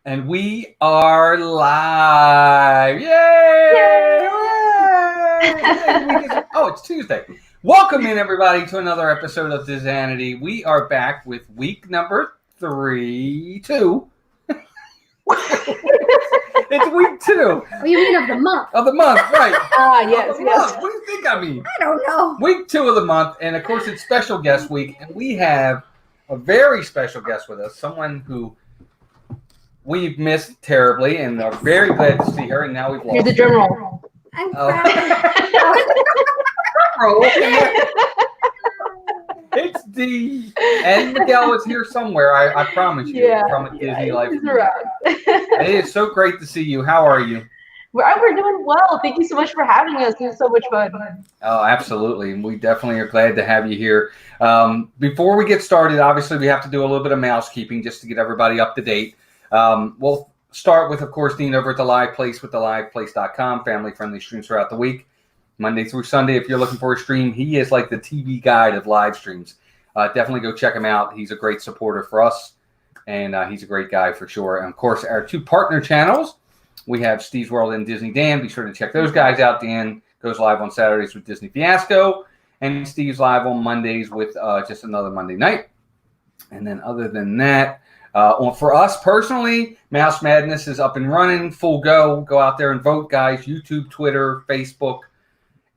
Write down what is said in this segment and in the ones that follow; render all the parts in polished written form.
And we are live. Yay! Yay! Oh, it's Tuesday. Welcome in, everybody, to another episode of DISANITY. We are back with week number 2. It's week 2. Oh, you mean of the month? Of the month, right. Yes. Month. What do you think I mean? I don't know. Week 2 of the month, and of course it's special guest week, and we have a very special guest with us, someone who we've missed terribly and are very glad to see her, and now we've lost Here's the drum roll. I'm proud. It's D and Miguel is here somewhere, I promise you, from a Disney Life. He's around. It is so great to see you. How are you? We're doing well. Thank you so much for having us. It was so much fun. Oh, absolutely. We definitely are glad to have you here. Before we get started, obviously we have to do a little bit of mousekeeping just to get everybody up to date. We'll start with, of course, Dean over at The Live Place with theliveplace.com, family-friendly streams throughout the week, Monday through Sunday. If you're looking for a stream, he is like the TV guide of live streams. Definitely go check him out. He's a great supporter for us, and he's a great guy for sure. And, of course, our 2 partner channels, we have Steve's World and Disney Dan. Be sure to check those guys out. Dan goes live on Saturdays with Disney Fiasco, and Steve's live on Mondays with Just Another Monday Night. And then other than that, for us personally, Mouse Madness is up and running, full go. Go out there and vote, guys. YouTube, Twitter, Facebook.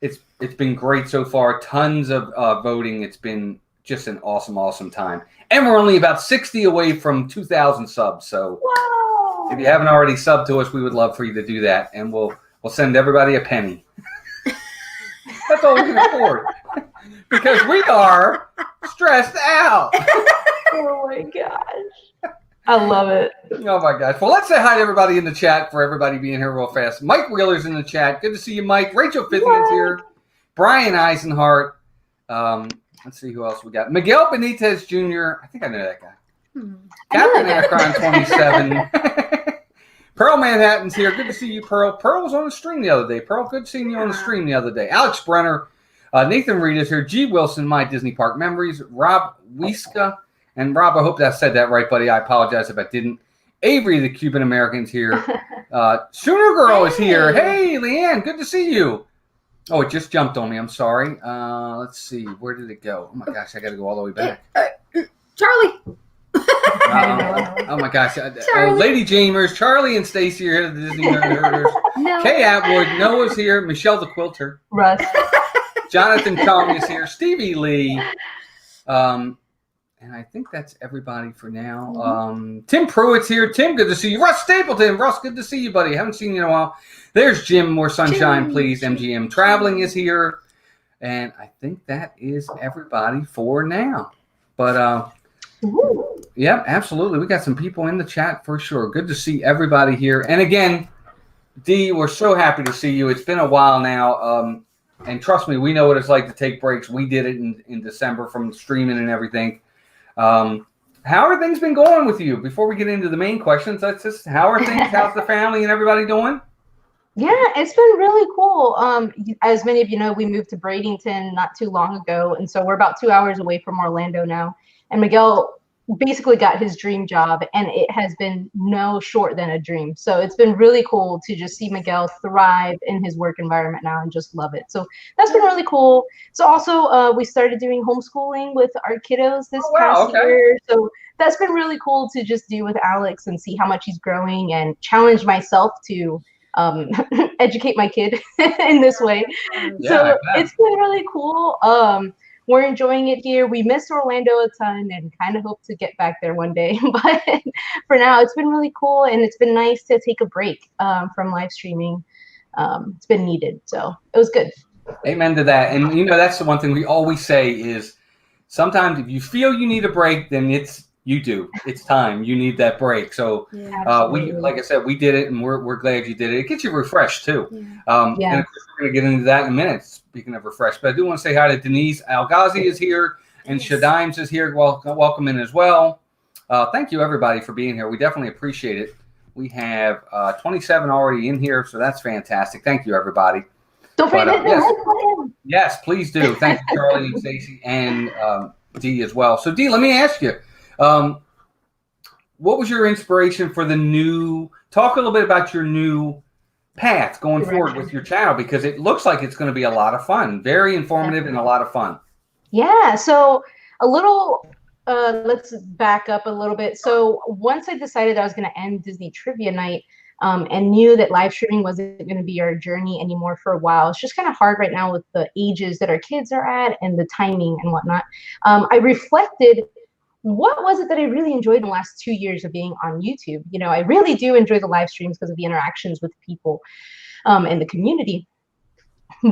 It's been great so far. Tons of voting. It's been just an awesome time. And we're only about 60 away from 2,000 subs. So if you haven't already subbed to us, we would love for you to do that. And we'll send everybody a penny. That's all we can afford. Because we are stressed out. Oh my gosh. I love it. Oh my gosh. Well, let's say hi to everybody in the chat for everybody being here real fast. Mike Wheeler's in the chat. Good to see you, Mike. Rachel Fithian's here. Brian Eisenhart. Let's see who else we got. Miguel Benitez Jr. I think I know that guy. Captain Akron 27. Pearl Manhattan's here. Good to see you, Pearl. Pearl was on the stream the other day. Pearl, good seeing you on the stream the other day. Alex Brenner. Nathan Reed is here. G. Wilson, My Disney Park Memories. Rob Wieska. And Rob, I hope I said that right, buddy. I apologize if I didn't. Avery, the Cuban American's here. Sooner Girl is here. Hey, Leanne, good to see you. Oh, it just jumped on me. I'm sorry. Let's see. Where did it go? Oh, my gosh. I got to go all the way back. Charlie. Oh, my gosh. Lady Jamers, Charlie and Stacy are here. The Disney Nerders. No. Kay Atwood. Noah's here. Michelle the Quilter. Russ. Jonathan Kong is here. Stevie Lee. And I think that's everybody for now. Tim Pruitt's here. Tim, good to see you. Russ Stapleton. Russ, good to see you, buddy. Haven't seen you in a while. There's Jim. More sunshine, please. MGM Traveling is here. And I think that is everybody for now. But, yeah, absolutely. We got some people in the chat for sure. Good to see everybody here. And, again, Dee, we're so happy to see you. It's been a while now. And trust me, we know what it's like to take breaks. We did it in December from streaming and everything. How are things been going with you? Before we get into the main questions, let's just, how are things? How's the family and everybody doing? Yeah, it's been really cool. As many of you know, we moved to Bradenton not too long ago, and so we're about 2 hours away from Orlando now. And Miguel basically got his dream job, and it has been no short than a dream. So it's been really cool to just see Miguel thrive in his work environment now and just love it. So that's been really cool. So also we started doing homeschooling with our kiddos this past year. So that's been really cool to just do with Alex and see how much he's growing and challenge myself to educate my kid in this way. Yeah, so it's been really cool. We're enjoying it here. We miss Orlando a ton and kind of hope to get back there one day. But for now, it's been really cool. And it's been nice to take a break from live streaming. It's been needed. So it was good. Amen to that. And, you know, that's the one thing we always say is sometimes if you feel you need a break, then you do. It's time. You need that break. So we, like I said, we did it, and we're glad you did it. It gets you refreshed too. And of course, we're going to get into that in a minute. Speaking of refreshed, but I do want to say hi to Denise Algazi is here, and Shadimes is here. Welcome in as well. Thank you everybody for being here. We definitely appreciate it. We have 27 already in here, so that's fantastic. Thank you everybody. Don't forget to hit the like button. Yes, please do. Thank you, Charlie and Stacey and Dee as well. So Dee, let me ask you. what was your inspiration for the new? Talk a little bit about your new path going forward with your channel, because it looks like it's going to be a lot of fun, very informative and a lot of fun. Yeah, so a little, let's back up a little bit. So once I decided I was going to end Disney Trivia Night, and knew that live streaming wasn't going to be our journey anymore for a while, it's just kind of hard right now with the ages that our kids are at and the timing and whatnot. I reflected, what was it that I really enjoyed in the last 2 years of being on YouTube? You know, I really do enjoy the live streams because of the interactions with people and the community.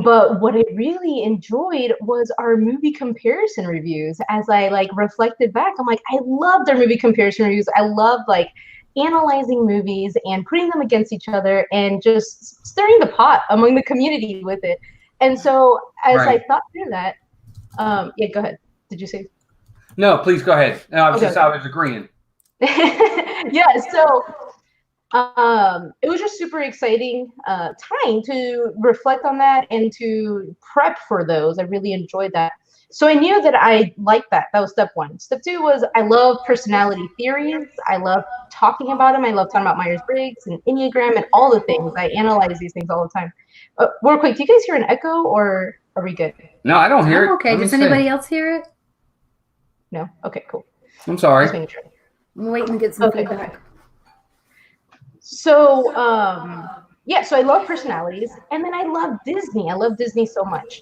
But what I really enjoyed was our movie comparison reviews. As I like reflected back, I'm like, I loved our movie comparison reviews. I loved like analyzing movies and putting them against each other and just stirring the pot among the community with it. And so as I thought through that, yeah, go ahead. Did you say? No, please go ahead. No, I was agreeing. Yeah, so it was just super exciting time to reflect on that and to prep for those. I really enjoyed that. So I knew that I liked that. That was step one. Step two was I love personality theories. I love talking about them. I love talking about Myers-Briggs and Enneagram and all the things. I analyze these things all the time. Real quick, do you guys hear an echo or are we good? No, I don't hear it. Okay, does anybody else hear it? No? Okay, cool. I'm sorry. Just making sure. I'm waiting to get some feedback. So, yeah, so I love personalities, and then I love Disney. I love Disney so much.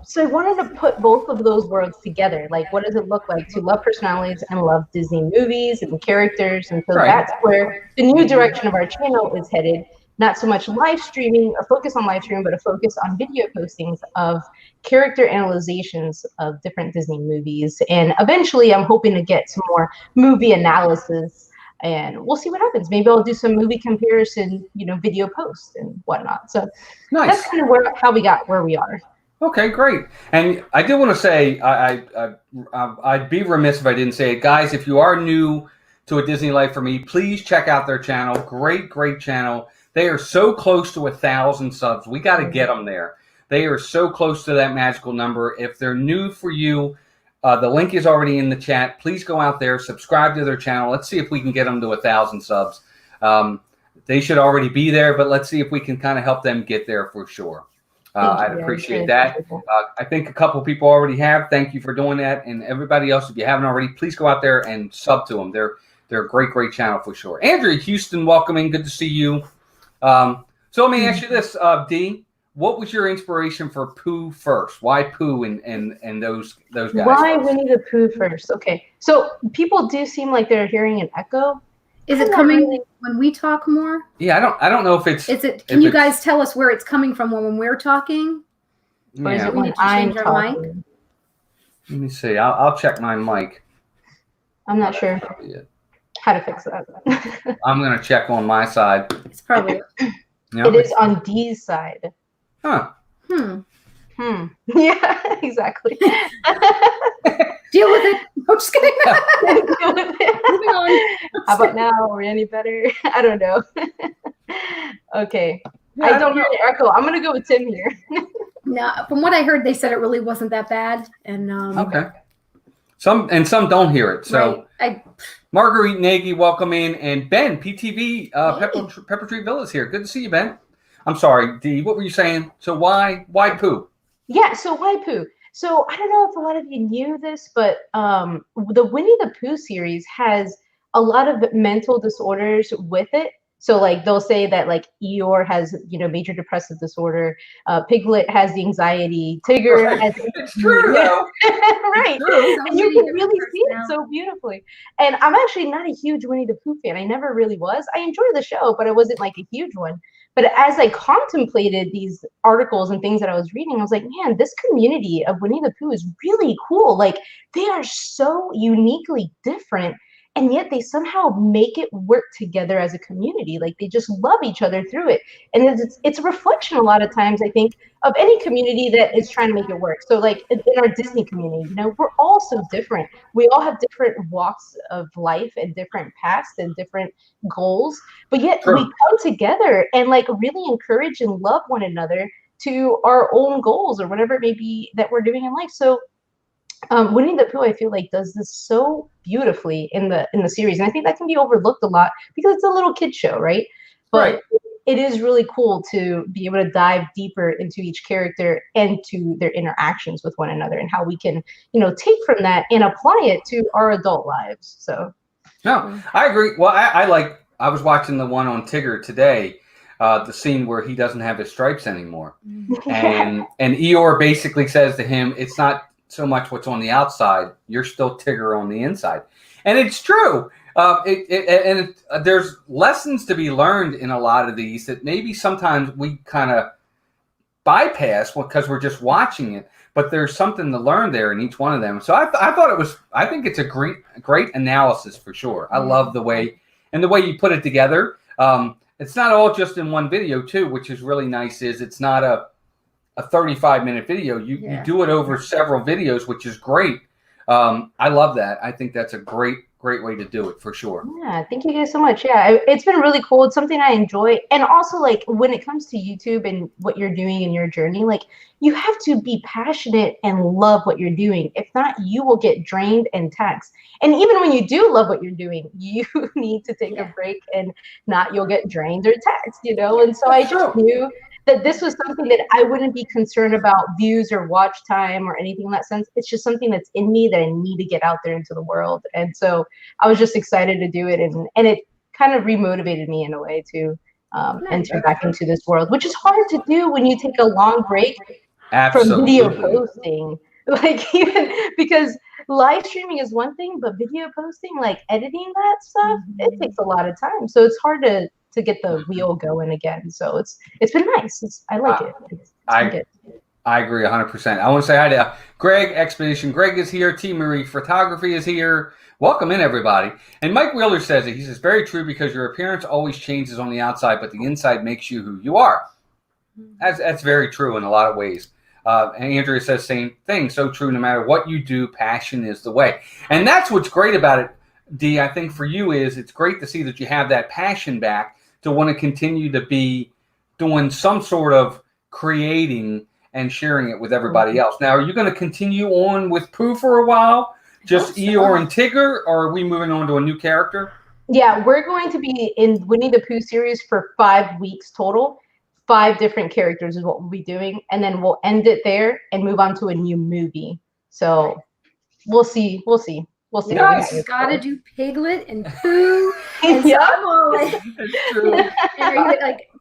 So I wanted to put both of those worlds together. Like, what does it look like to love personalities and love Disney movies and characters? And so that's where the new direction of our channel is headed. Not so much live streaming, a focus on live streaming, but a focus on video postings of character analyzations of different Disney movies. And eventually I'm hoping to get some more movie analysis, and we'll see what happens. Maybe I'll do some movie comparison, you know, video posts and whatnot. So that's kind of how we got where we are. Okay, great. And I did want to say, I'd be remiss if I didn't say it. Guys, if you are new to A Disney Life for Me, please check out their channel. Great, great channel. They are so close to 1,000 subs. We got to get them there. They are so close to that magical number. If they're new for you, the link is already in the chat. Please go out there, subscribe to their channel. Let's see if we can get them to 1,000 subs. They should already be there, but let's see if we can kind of help them get there for sure. I'd appreciate that. I think a couple people already have. Thank you for doing that. And everybody else, if you haven't already, please go out there and sub to them. They're a great, great channel for sure. Andrea Houston, welcoming. Good to see you. So let me ask you this, Dee. What was your inspiration for Pooh first? Why Pooh and those guys? Why Winnie the Pooh first? Okay, so people do seem like they're hearing an echo. Is it coming when we talk more? Yeah, I don't know if it's. Is it? Can you guys tell us where it's coming from when we're talking? Yeah. Or is it when I'm talking? Let me see. I'll check my mic. I'm not sure how to fix that. I'm gonna check on my side. It's probably. It is on Dee's side. Huh. Yeah, exactly. Deal with it. I'm just kidding. Deal with it. Moving on. How about now? Are we any better? I don't know. Okay. Yeah, I don't hear the echo. I'm gonna go with Tim here. No, from what I heard, they said it really wasn't that bad. And okay. Some don't hear it. So Marguerite Nagy, welcome in, and Ben PTV Pepper Tree Villas here. Good to see you, Ben. I'm sorry, Dee. What were you saying? So why Pooh? Yeah. So why Pooh? So I don't know if a lot of you knew this, but the Winnie the Pooh series has a lot of mental disorders with it. So like they'll say that like Eeyore has, you know, major depressive disorder, Piglet has the anxiety, Tigger has it's true though. Right. True. And you can really see it so beautifully. And I'm actually not a huge Winnie the Pooh fan. I never really was. I enjoyed the show, but I wasn't like a huge one. But as I contemplated these articles and things that I was reading, I was like, man, this community of Winnie the Pooh is really cool. Like they are so uniquely different. And yet they somehow make it work together as a community. Like they just love each other through it. And it's a reflection a lot of times, I think, of any community that is trying to make it work. So like in our Disney community, you know, we're all so different. We all have different walks of life and different paths and different goals, but yet we come together and like really encourage and love one another to our own goals or whatever it may be that we're doing in life. So Winnie the Pooh, I feel like, does this so beautifully in the series, and I think that can be overlooked a lot because it's a little kid show, right? But Right. it is really cool to be able to dive deeper into each character and to their interactions with one another, and how we can, take from that and apply it to our adult lives. So No, I agree. Well, I was watching the one on Tigger today, the scene where he doesn't have his stripes anymore, and Eeyore basically says to him, "It's not so much what's on the outside; you're still Tigger on the inside," and it's true. There's lessons to be learned in a lot of these that maybe sometimes we kind of bypass because we're just watching it, but there's something to learn there in each one of them. So I thought it was, I think it's a great analysis for sure. I love the way you put it together. It's not all just in one video too, which is really nice. Is it's not a 35-minute video. You do it over several videos, which is great. I love that. I think that's a great way to do it for sure. Yeah, thank you guys so much. Yeah, it's been really cool. It's something I enjoy. And also, like, when it comes to YouTube and what you're doing in your journey, like, you have to be passionate and love what you're doing. If not, you will get drained and taxed. And even when you do love what you're doing, you need to take a break, and not, you'll get drained or taxed, And so I just knew that this was something that I wouldn't be concerned about views or watch time or anything in that sense. It's just something that's in me that I need to get out there into the world. And so I was just excited to do it. And it kind of remotivated me in a way to enter back into this world, which is hard to do when you take a long break from video posting. Like, even because live streaming is one thing, but video posting, like editing that stuff, it takes a lot of time. So it's hard to get the wheel going again. So it's been nice. I like it. It's been good. I agree 100%. I want to say hi to Greg Expedition. Greg is here. T. Marie Photography is here. Welcome in, everybody. And Mike Wheeler says it. He says, very true, because your appearance always changes on the outside, but the inside makes you who you are. That's very true in a lot of ways. And Andrea says same thing. So true. No matter what you do, passion is the way. And that's what's great about it, Dee. I think for you is it's great to see that you have that passion back to want to continue to be doing some sort of creating and sharing it with everybody else. Now, are you going to continue on with Pooh for a while? Just Eeyore and Tigger, or are we moving on to a new character? Yeah, we're going to be in Winnie the Pooh series for 5 weeks total. 5 different characters is what we'll be doing, and then we'll end it there and move on to a new movie. So we'll see. Yeah, you gotta do Piglet and Pooh and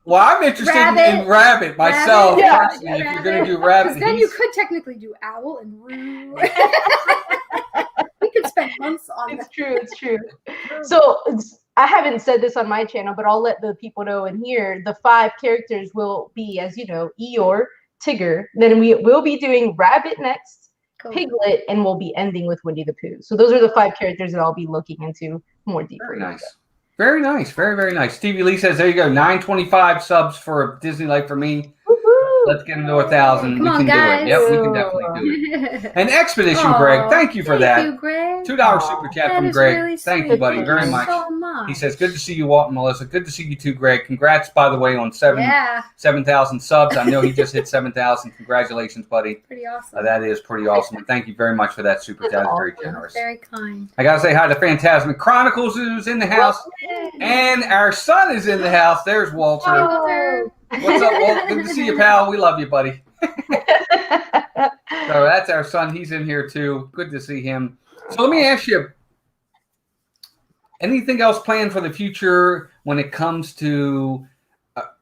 well, I'm interested in Rabbit myself. If you're going to do Rabbit, because then you could technically do Owl and Roo. We could spend months on that. It's true. So I haven't said this on my channel, but I'll let the people know in here. The 5 characters will be, as you know, Eeyore, Tigger. Then we will be doing Rabbit next, Piglet, and we'll be ending with Winnie the Pooh. So those are the 5 characters that I'll be looking into more deeply. Very nice. Very nice. Very, very nice. Stevie Lee says, there you go, 925 subs for Disney Life for me. Woo-hoo. Let's get into 1,000. Come on, guys. Do it. Yep, we can definitely do it. And Expedition, Greg, thank you for that. Thank you, Greg. $2 super chat from Greg. Really thank you, buddy, very much. So much. He says, good to see you, Walt and Melissa. Good to see you too, Greg. Congrats, by the way, on 7,000 subs. I know he just hit 7,000. Congratulations, buddy. Pretty awesome. That is pretty awesome. And thank you very much for that super chat. Very generous. Very kind. I got to say hi to Phantasmic Chronicles, who's in the house. And our son is in the house. There's Walter. Walter. What's up, Walt? Good to see you, pal. We love you, buddy. So that's our son. He's in here too. Good to see him. So let me ask you, anything else planned for the future when it comes to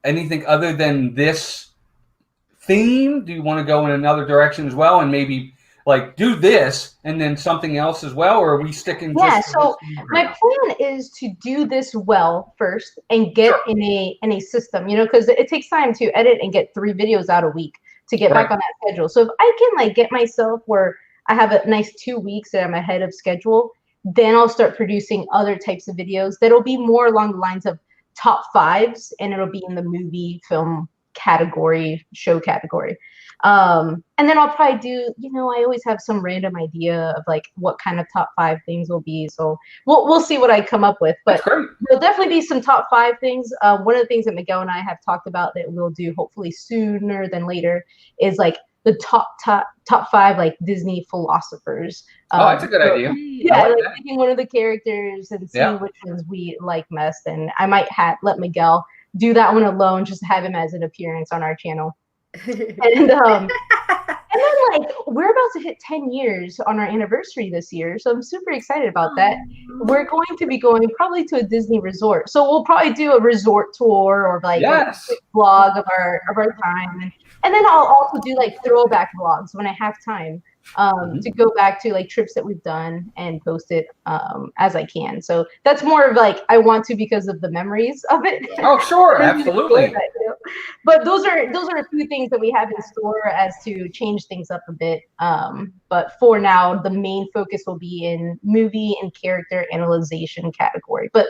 anything other than this theme? Do you want to go in another direction as well and maybe like do this and then something else as well, or are we sticking just so my plan is to do this well first and get in a system, because it takes time to edit and get 3 videos out a week to get back on that schedule. So if I can like get myself where I have a nice 2 weeks that I'm ahead of schedule, then I'll start producing other types of videos that'll be more along the lines of top 5s, and it'll be in the movie, film category, show category. And then I'll probably do, I always have some random idea of like what kind of top 5 things will be. So we'll see what I come up with, but there'll definitely be some top 5 things. One of the things that Miguel and I have talked about that we'll do hopefully sooner than later is like the top 5 like Disney philosophers. Oh, that's a good idea. Yeah, like like picking one of the characters and seeing which ones we like best. And I might let Miguel do that one alone, just to have him as an appearance on our channel. And then like we're about to hit 10 years on our anniversary this year, so I'm super excited about that. We're going to be going probably to a Disney resort, so we'll probably do a resort tour or like a quick vlog of our time, and then I'll also do like throwback vlogs when I have time to go back to like trips that we've done and post it as I can. So that's more of like I want to because of the memories of it. Oh, sure, absolutely. But those are a few things that we have in store as to change things up a bit. But for now, the main focus will be in movie and character analyzation category. But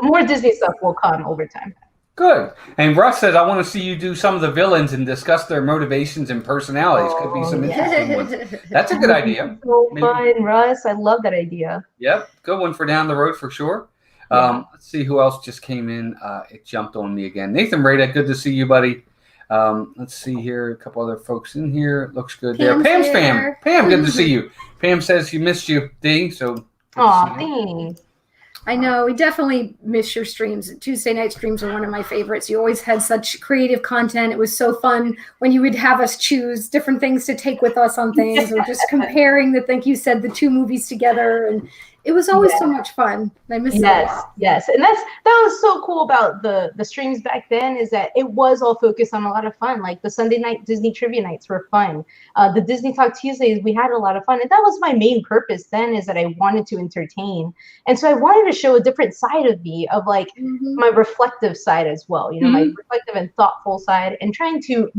more Disney stuff will come over time. Good. And Russ says, I want to see you do some of the villains and discuss their motivations and personalities. Could be some interesting ones. That's a good idea. So fun, Russ. I love that idea. Yep. Good one for down the road for sure. Let's see who else just came in. It jumped on me again. Nathan Rada, good to see you, buddy. Let's see here. A couple other folks in here. Looks good there. Pam's fam. Pam, good to see you. Pam says she missed you, D. So. Aw, thanks. I know, we definitely miss your streams. Tuesday night streams are one of my favorites. You always had such creative content. It was so fun when you would have us choose different things to take with us on things, or just comparing like you said, the 2 movies together. And it was always so much fun. I miss it a lot. Yes. And that was so cool about the streams back then, is that it was all focused on a lot of fun. Like the Sunday night Disney trivia nights were fun. The Disney Talk Tuesdays, we had a lot of fun. And that was my main purpose then, is that I wanted to entertain. And so I wanted to show a different side of me, of like my reflective side as well, my reflective and thoughtful side, and trying to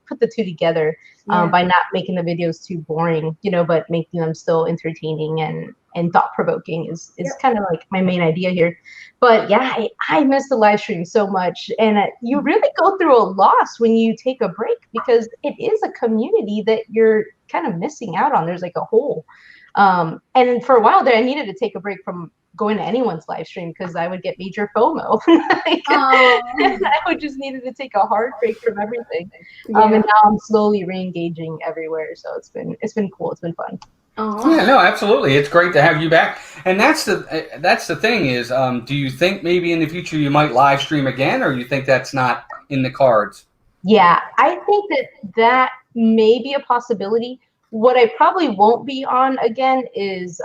put the 2 together by not making the videos too boring, but making them still entertaining and thought-provoking is kind of like my main idea here. But yeah, I miss the live stream so much, and you really go through a loss when you take a break, because it is a community that you're kind of missing out on. There's like a hole. And for a while there, I needed to take a break from going to anyone's live stream because I would get major FOMO. I would just needed to take a hard break from everything. And now I'm slowly re-engaging everywhere. So it's been cool. It's been fun. Yeah, no, absolutely. It's great to have you back. And that's the thing is, do you think maybe in the future you might live stream again, or you think that's not in the cards? Yeah, I think that may be a possibility. What I probably won't be on again is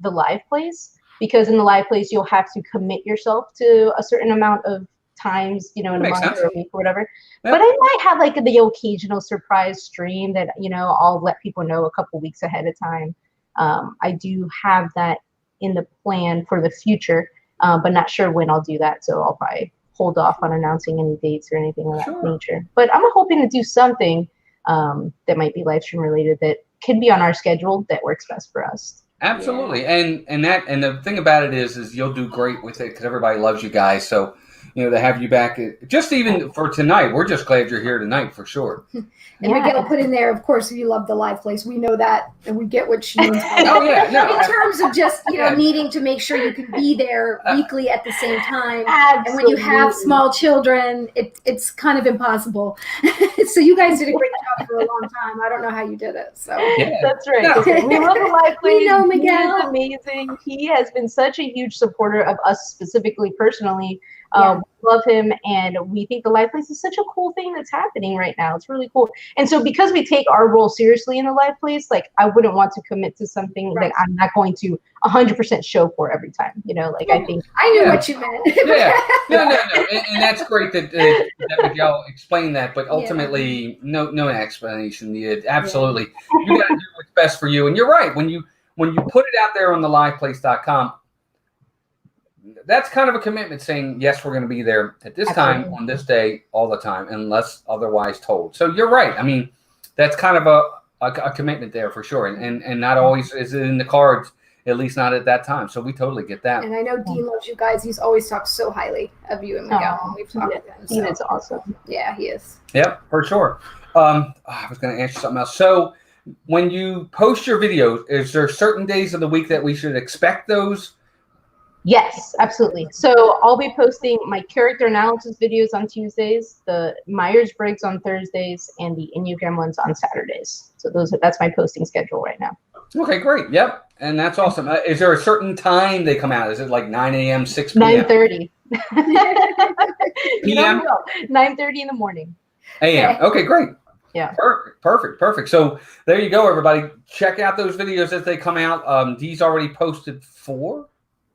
the live plays, because in the live plays you'll have to commit yourself to a certain amount of times, in a month or a week or whatever. Yeah. But I might have like the occasional surprise stream that, I'll let people know a couple weeks ahead of time. I do have that in the plan for the future, but not sure when I'll do that. So I'll probably hold off on announcing any dates or anything of that nature. But I'm hoping to do something that might be live stream related that can be on our schedule that works best for us. Absolutely. Yeah. And the thing about it is you'll do great with it because everybody loves you guys. So, to have you back, just even for tonight, we're just glad you're here tonight for sure. And Miguel put in there, of course, if you love the live plays, we know that, and we get what she means. In terms of just, needing to make sure you can be there weekly at the same time. Absolutely. And when you have small children, it's kind of impossible. So you guys did a great job for a long time. I don't know how you did it. So that's right. We love the live plays. We know Miguel. He's amazing. He has been such a huge supporter of us specifically, personally. Love him, and we think the live plays is such a cool thing that's happening right now. It's really cool. And so because we take our role seriously in the live plays, like I wouldn't want to commit to something that I'm not going to 100% show for every time. I think I knew what you meant. No. And that's great that Miguel explained that, but ultimately no explanation needed. Absolutely. You got to do what's best for you. And you're right. When you put it out there on the liveplace.com, that's kind of a commitment saying, yes, we're going to be there at this time on this day all the time, unless otherwise told. So you're right. I mean, that's kind of a commitment there for sure. And not always is it in the cards, at least not at that time. So we totally get that. And I know Dean loves you guys. He's always talked so highly of you and Miguel when we've talked with him. Dean is awesome. Yeah, he is. Yep, for sure. I was going to ask you something else. So when you post your videos, is there certain days of the week that we should expect those Yes, absolutely. So I'll be posting my character analysis videos on Tuesdays, the Myers-Briggs on Thursdays, and the Enneagram ones on Saturdays. So that's my posting schedule right now. Okay, great. Yep. And that's awesome. Is there a certain time they come out? Is it like 9 a.m., 6 p.m.? 9:30. PM? 9:30 in the morning. A.m. Okay, great. Yeah. Perfect. So there you go, everybody. Check out those videos as they come out. Dee's already posted 4.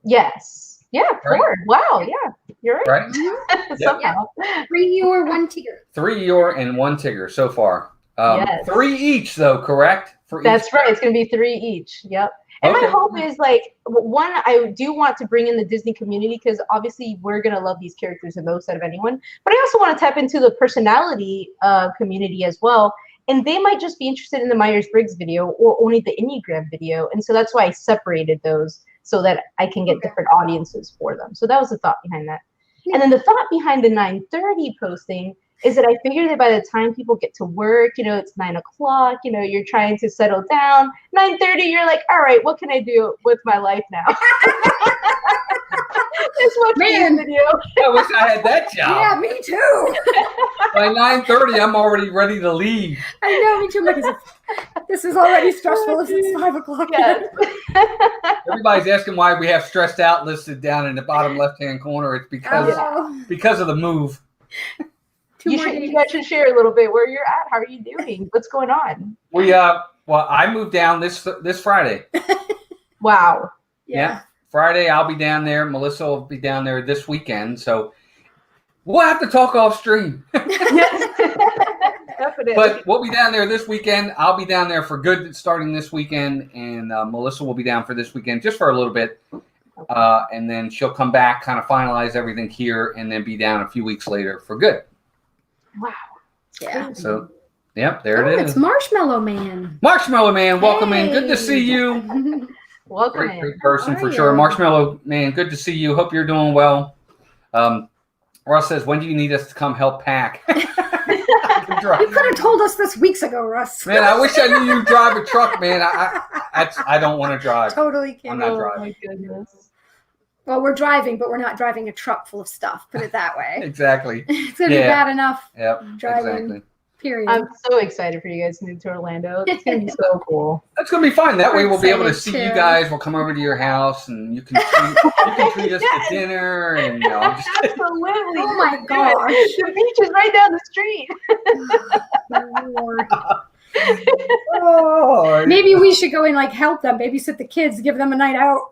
Yes. Yeah, 4. Right. Wow. Yeah. You're right. Right? Somehow. 3 Eeyore, 1 Tigger. 3 Eeyore and 1 Tigger so far. Yes. 3 each, though, correct? That's right. It's going to be 3 each. Yep. And Okay. my hope is, like, one, I do want to bring in the Disney community because obviously we're going to love these characters the most out of anyone. But I also want to tap into the personality community as well. And they might just be interested in the Myers-Briggs video or only the Enneagram video. And so that's why I separated those so that I can get different audiences for them. So that was the thought behind that. And then the thought behind the 9:30 posting is that I figure that by the time people get to work, it's 9 o'clock, you're trying to settle down. 9:30, you're like, all right, what can I do with my life now? Just watch this video. I wish I had that job. Yeah, me too. By 9:30, I'm already ready to leave. I know, me too. I'm like, this is already stressful if it's 5 o'clock. Yes. Everybody's asking why we have stressed out listed down in the bottom left-hand corner. It's because of the move. You guys should share a little bit where you're at. How are you doing? What's going on? Well, I moved down this Friday. Wow. Yeah. Friday, I'll be down there. Melissa will be down there this weekend. So we'll have to talk off stream. Definitely. But we'll be down there this weekend. I'll be down there for good starting this weekend. And Melissa will be down for this weekend just for a little bit. And then she'll come back, kind of finalize everything here, and then be down a few weeks later for good. Wow. Yeah. So, yep, there it is. It's Marshmallow Man. Marshmallow Man, welcome in. Good to see you. Welcome. Great person for sure. Marshmallow Man, good to see you. Hope you're doing well. Russ says, when do you need us to come help pack? You could have told us this weeks ago, Russ. Man, I wish I knew you drive a truck, man. I don't want to drive. Totally I'm kidding. not driving. Oh my goodness. Well, we're driving, but we're not driving a truck full of stuff. Put it that way. Exactly. It's going to be bad enough. Yep. Driving. Exactly. Period. I'm so excited for you guys to move to Orlando. It's going to be so cool. That's going to be fun. That way we'll be able to Excited see you too. guys. We'll come over to your house and you can treat us to dinner. And I'm just kidding. Absolutely. Oh my gosh. The beach is right down the street. Lord. Oh, Maybe we should go and help them, babysit the kids, give them a night out.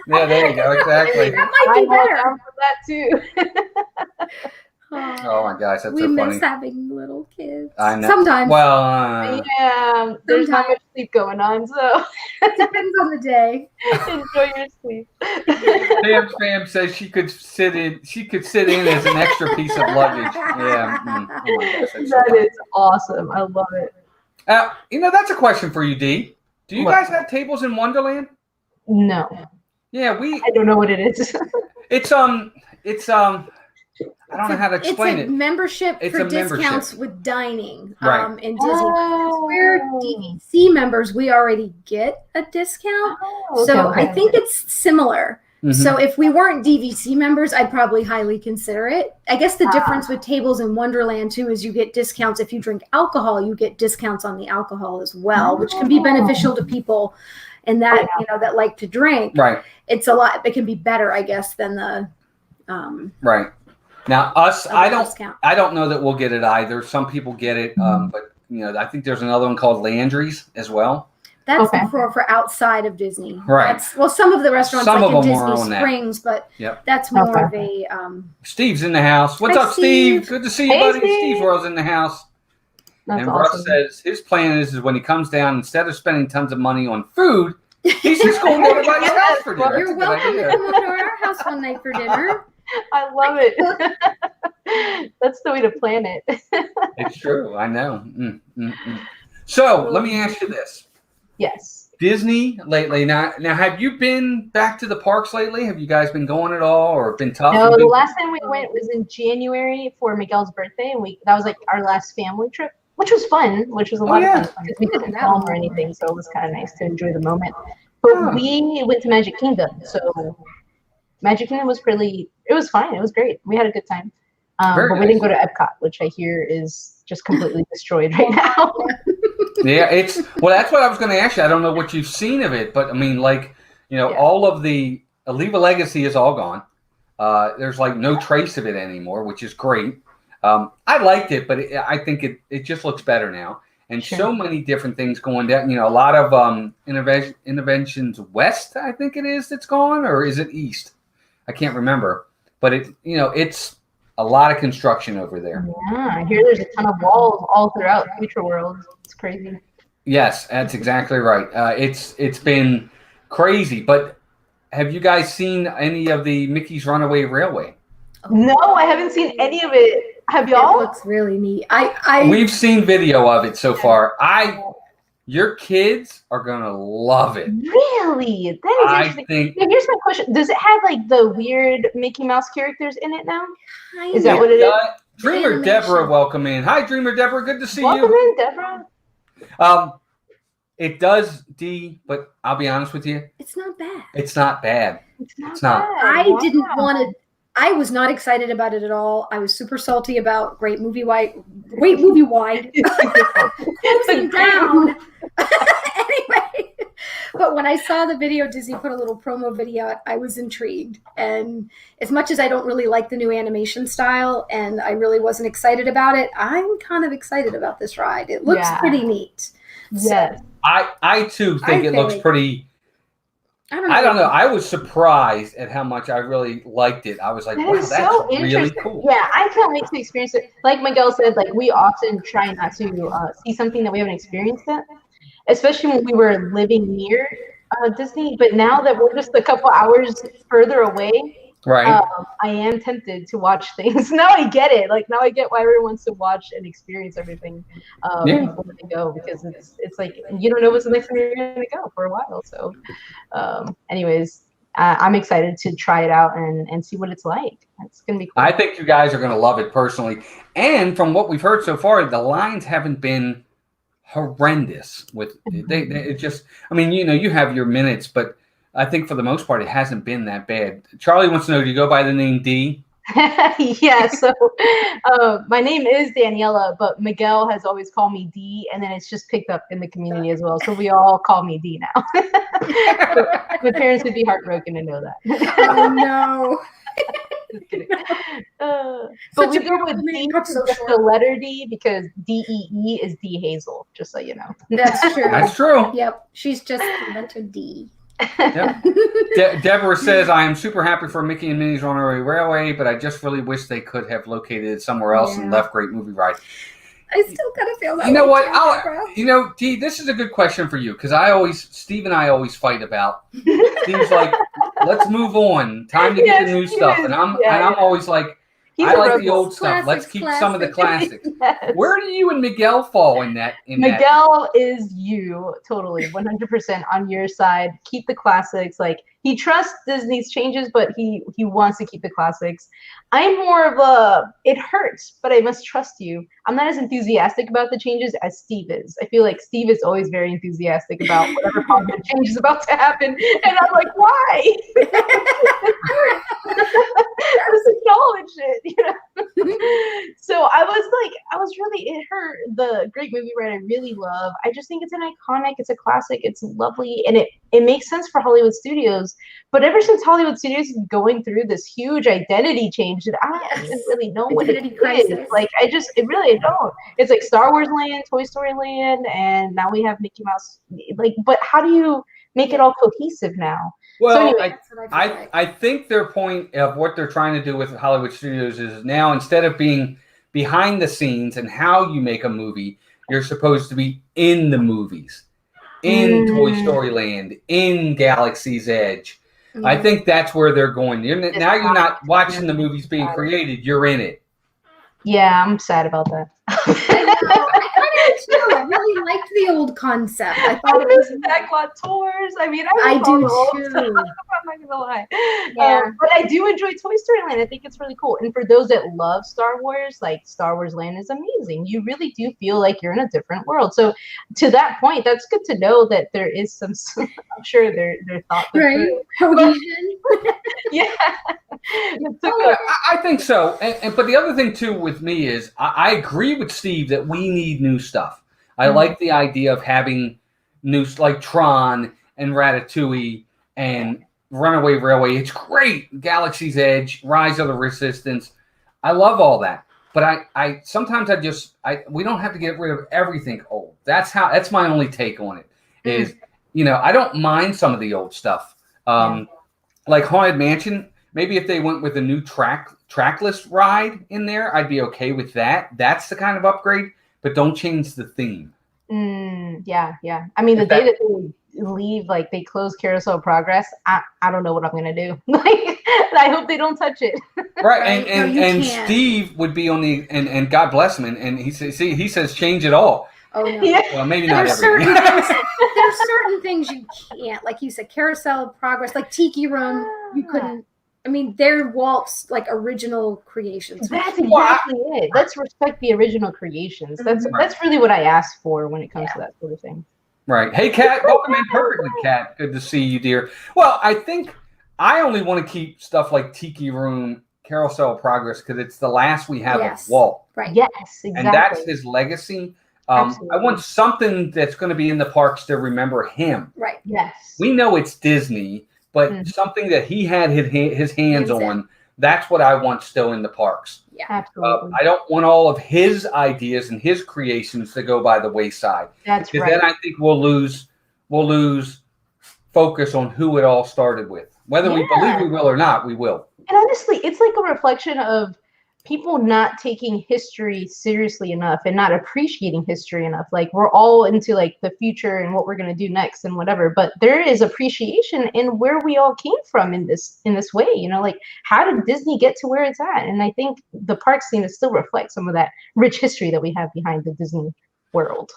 yeah, there you go. Exactly. That might be I'm better. down for that too. Oh my gosh, that's we so miss funny. having little kids. I know. Sometimes. Well, Yeah, there's not much sleep going on, so It depends on the day. enjoy your sleep. Pam says she could sit in as an extra piece of luggage. Yeah. Oh my gosh, that's so That funny. is awesome. I love it. That's a question for you, Dee. Do you What? guys have tables in Wonderland? No, Yeah, I don't know what it is. it's I don't know how to explain it's a it. membership It's for a membership. discounts with dining Right. in Disney. Oh. We're DVC members. We already get a discount. Oh, So okay. I think it's similar. Mhm. So if we weren't DVC members, I'd probably highly consider it. I guess the difference with tables in Wonderland too is you get discounts if you drink alcohol. You get discounts on the alcohol as well, which can be beneficial to people and that that like to drink. Right. It's a lot. It can be better, I guess, than the Right. Now us, discount. I don't know that we'll get it either. Some people get it, but I think there's another one called Landry's as well. That's Okay. for outside of Disney. Right. Some of the restaurants Some like of in them are Disney on that. Springs, but Yep. that's more Okay. of a Steve's in the house. What's Hi, up, Steve? Steve. Good to see you, Hey, buddy. Steve. Steve World's in the house. That's and awesome. Russ says his plan is when he comes down, instead of spending tons of money on food, he's just going to everybody's house for dinner. You're That's a good welcome to idea. come over to our house one night for dinner. I love it. That's the way to plan it. It's true. I know. So let me ask you this. Yes. Disney lately. Now, have you been back to the parks lately? Have you guys been going at all or been tough? No, the last time we went was in January for Miguel's birthday, and that was like our last family trip, which was fun, which was a lot of fun because we didn't film or anything, so it was kind of nice to enjoy the moment. But we went to Magic Kingdom, so Magic Kingdom was it was fine. It was great. We had a good time. But we didn't go to Epcot, which I hear is just completely destroyed right now. Yeah, that's what I was going to ask you. I don't know what you've seen of it, but I mean, like, all of the Aliva Legacy is all gone. There's like no trace of it anymore, which is great. I liked it, but I think it just looks better now. And so many different things going down. A lot of Interventions West, I think it is, that's gone, or is it East? I can't remember. But it's a lot of construction over there. Yeah, I hear there's a ton of walls all throughout Future World. It's crazy. Yes, that's exactly right. It's been crazy. But have you guys seen any of the Mickey's Runaway Railway? No, I haven't seen any of it. Have y'all? It looks really neat. We've seen video of it so far. Your kids are gonna love it. Really? That is interesting. Now, here's my question: does it have like the weird Mickey Mouse characters in it now? Is that what it is? Dreamer Deborah, welcome in. Hi, Dreamer Deborah. Good to see you. Welcome in, Deborah. It does, D, but I'll be honest with you. It's not bad. It's not bad. It's not. I didn't want to. I was not excited about it at all. I was super salty about Great Movie Wide. Closing down. Anyway, but when I saw the video, Disney put a little promo video out, I was intrigued. And as much as I don't really like the new animation style and I really wasn't excited about it, I'm kind of excited about this ride. It looks pretty neat. Yes. So, I too think it looks pretty. I don't know. I was surprised at how much I really liked it. I was like, wow, that's so really cool. Yeah, I can't wait to experience it. Like Miguel said, like we often try not to see something that we haven't experienced yet, especially when we were living near Disney. But now that we're just a couple hours further away, right? I am tempted to watch things. Now I get it. Like now I get why everyone wants to watch and experience everything before they go, because it's like you don't know what's the next time you're going to go for a while. So, anyways, I'm excited to try it out and see what it's like. It's going to be cool. I think you guys are going to love it personally. And from what we've heard so far, the lines haven't been horrendous. It just, I mean, you have your minutes, but I think for the most part, it hasn't been that bad. Charlie wants to know, do you go by the name D? Yeah, so my name is Daniela, but Miguel has always called me D, and then it's just picked up in the community as well. So we all call me D now. My parents would be heartbroken to know that. Oh, no. Just kidding. But we go with D, the letter D, because DEE is D Hazel, just so you know. That's true. That's true. Yep. She's just the letter D. Yep. Deborah says, I am super happy for Mickey and Minnie's Runaway Railway, but I just really wish they could have located it somewhere else and left Great Movie Ride. I still kind of feel that. You know what? Dee, this is a good question for you, because Steve and I always fight about. Steve's like, let's move on. Time to get the new stuff. And I'm always like, I like the old stuff. Let's keep some of the classics. Yes. Where do you and Miguel fall in that? Miguel is you, totally, 100% on your side. Keep the classics. Like, he trusts Disney's changes, but he wants to keep the classics. I'm more of a, it hurts, but I must trust you. I'm not as enthusiastic about the changes as Steve is. I feel like Steve is always very enthusiastic about whatever positive change is about to happen. And I'm like, why? Just acknowledge it, So I was really, it hurt. The Great Movie Ride I really love. I just think it's an iconic, it's a classic, it's lovely, and it makes sense for Hollywood Studios. But ever since Hollywood Studios is going through this huge identity change that I don't even really know what it is. Like, I really don't. It's like Star Wars Land, Toy Story Land, and now we have Mickey Mouse. Like, but how do you make it all cohesive now? Well, so anyway, I think their point of what they're trying to do with Hollywood Studios is now, instead of being behind the scenes and how you make a movie, you're supposed to be in the movies, in Toy Story Land, in Galaxy's Edge. I think that's where they're going. Now you're not watching the movies being created; you're in it. Yeah, I'm sad about that. I kind of too. I really liked the old concept. I I thought it miss was. backlot tours. I mean, I miss all do the old too. stuff. I'm not gonna lie. Yeah. But I do enjoy Toy Story Land. I think it's really cool. And for those that love Star Wars, like Star Wars Land is amazing. You really do feel like you're in a different world. So to that point, that's good to know that there is some. I'm sure their thoughts are Right? through. Cohesion. Yeah. I think so. But the other thing too with me is I agree with Steve that we need new stuff. I like the idea of having new, like Tron and Ratatouille and Runaway Railway. It's great. Galaxy's Edge, Rise of the Resistance. I love all that. But I sometimes we don't have to get rid of everything old. That's my only take on it. Is I don't mind some of the old stuff. Like Haunted Mansion. Maybe if they went with a new trackless ride in there, I'd be okay with that. That's the kind of upgrade, but don't change the theme. Yeah. I mean, the day that they leave, like they close Carousel Progress, I don't know what I'm gonna do. Like, I hope they don't touch it. Right, and Steve would be on the and God bless him, and he says change it all. Oh no. Yeah. Well, maybe not There's everything. there's certain things you can't, like you said, Carousel Progress, like Tiki Room, you couldn't. I mean, they're Walt's like original creations. That's exactly it. Let's respect the original creations. That's really what I asked for when it comes to that sort of thing. Right. Hey, Kat, welcome in perfectly, Kat. Good to see you, dear. Well, I think I only want to keep stuff like Tiki Room, Carousel Progress, because it's the last we have of Walt. Right. Yes, exactly. And that's his legacy. I want something that's going to be in the parks to remember him. Right. Yes. We know it's Disney, but something that he had his hands on, that's what I want still in the parks. Yeah, absolutely. I don't want all of his ideas and his creations to go by the wayside. That's right. Because then I think we'll lose focus on who it all started with. Whether we believe we will or not, we will. And honestly, it's like a reflection of people not taking history seriously enough and not appreciating history enough. Like, we're all into like the future and what we're going to do next and whatever, but there is appreciation in where we all came from in this way, like how did Disney get to where it's at? And I think the parks seem to still reflect some of that rich history that we have behind the Disney world.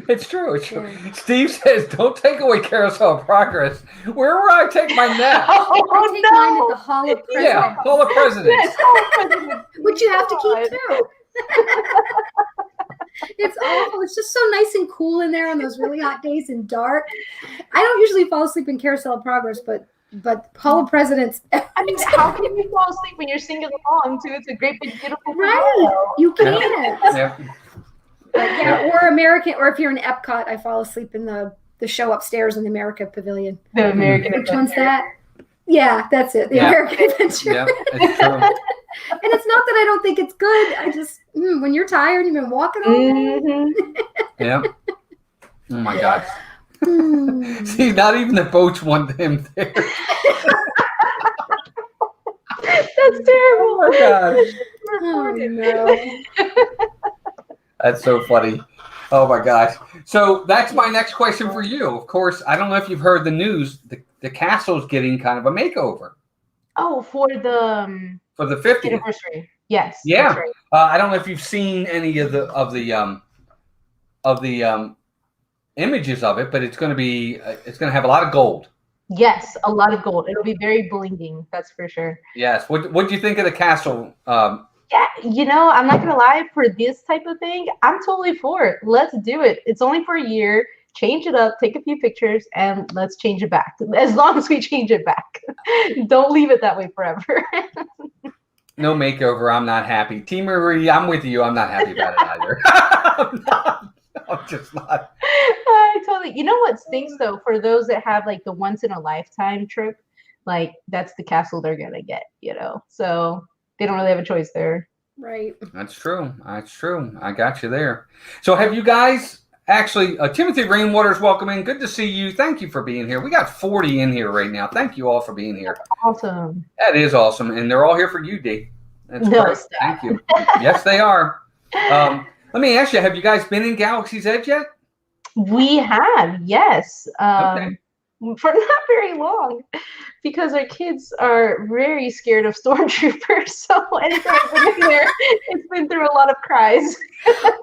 It's true. It's true. Steve says, "Don't take away Carousel of Progress." Where will I take my nap? I take mine at the Hall of Presidents. Yeah, Hall of Presidents. Yes, Hall of Presidents. Which you have to keep too. It's awful. It's just so nice and cool in there on those really hot days and dark. I don't usually fall asleep in Carousel of Progress, but Hall of Presidents. I mean, how can you fall asleep when you're singing along to It's a Great Big Beautiful Right. You can't. Yeah. Or if you're in Epcot, I fall asleep in the show upstairs in the America Pavilion. The American Which one's that? Yeah, that's it. The American Adventure. Yeah, it's true. And it's not that I don't think it's good. I just, when you're tired, you've been walking all day. Yeah. Oh my God. See, not even the boats want him there. That's terrible. Oh my God. Oh, no. That's so funny. Oh my gosh. So that's my next question for you. Of course, I don't know if you've heard the news. The castle's getting kind of a makeover. Oh, for the 50th anniversary. Yes. Yeah. That's right. I don't know if you've seen any of the images of it, but it's going to have a lot of gold. Yes, a lot of gold. It'll be very blinging. That's for sure. Yes. What do you think of the castle? Yeah, I'm not gonna lie, for this type of thing, I'm totally for it. Let's do it. It's only for a year. Change it up, take a few pictures, and let's change it back. As long as we change it back. Don't leave it that way forever. No makeover. I'm not happy. T. Marie, I'm with you. I'm not happy about it either. I'm just not. I totally. You know what stinks though? For those that have like the once in a lifetime trip, like that's the castle they're gonna get. So they don't really have a choice there. Right. That's true. That's true. I got you there. So have you guys actually, Timothy Rainwater's welcome in. Good to see you. Thank you for being here. We got 40 in here right now. Thank you all for being here. Awesome. That is awesome. And they're all here for you, D. That's No, great. stop. Thank you. Yes, they are. Let me ask you, have you guys been in Galaxy's Edge yet? We have, yes. Okay. for not very long because our kids are very scared of stormtroopers. So anytime I've been in there, it's been through a lot of cries.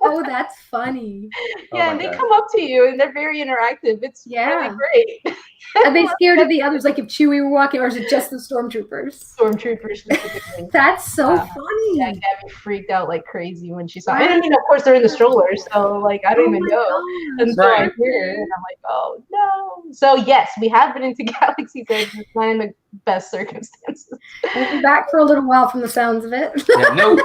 Oh, that's funny. Yeah, and they come up to you and they're very interactive. It's really great. Are they scared of the others? Like if Chewie were walking, or is it just the stormtroopers? Stormtroopers specifically. That's so funny. Yeah, Gabby freaked out like crazy when she saw it. And I mean, of course, they're in the stroller, so like I don't even know until I'm here, and I'm like, oh no. So yes, we have been into Galaxy's Edge. It's not in the best circumstances. We'll be back for a little while from the sounds of it. No.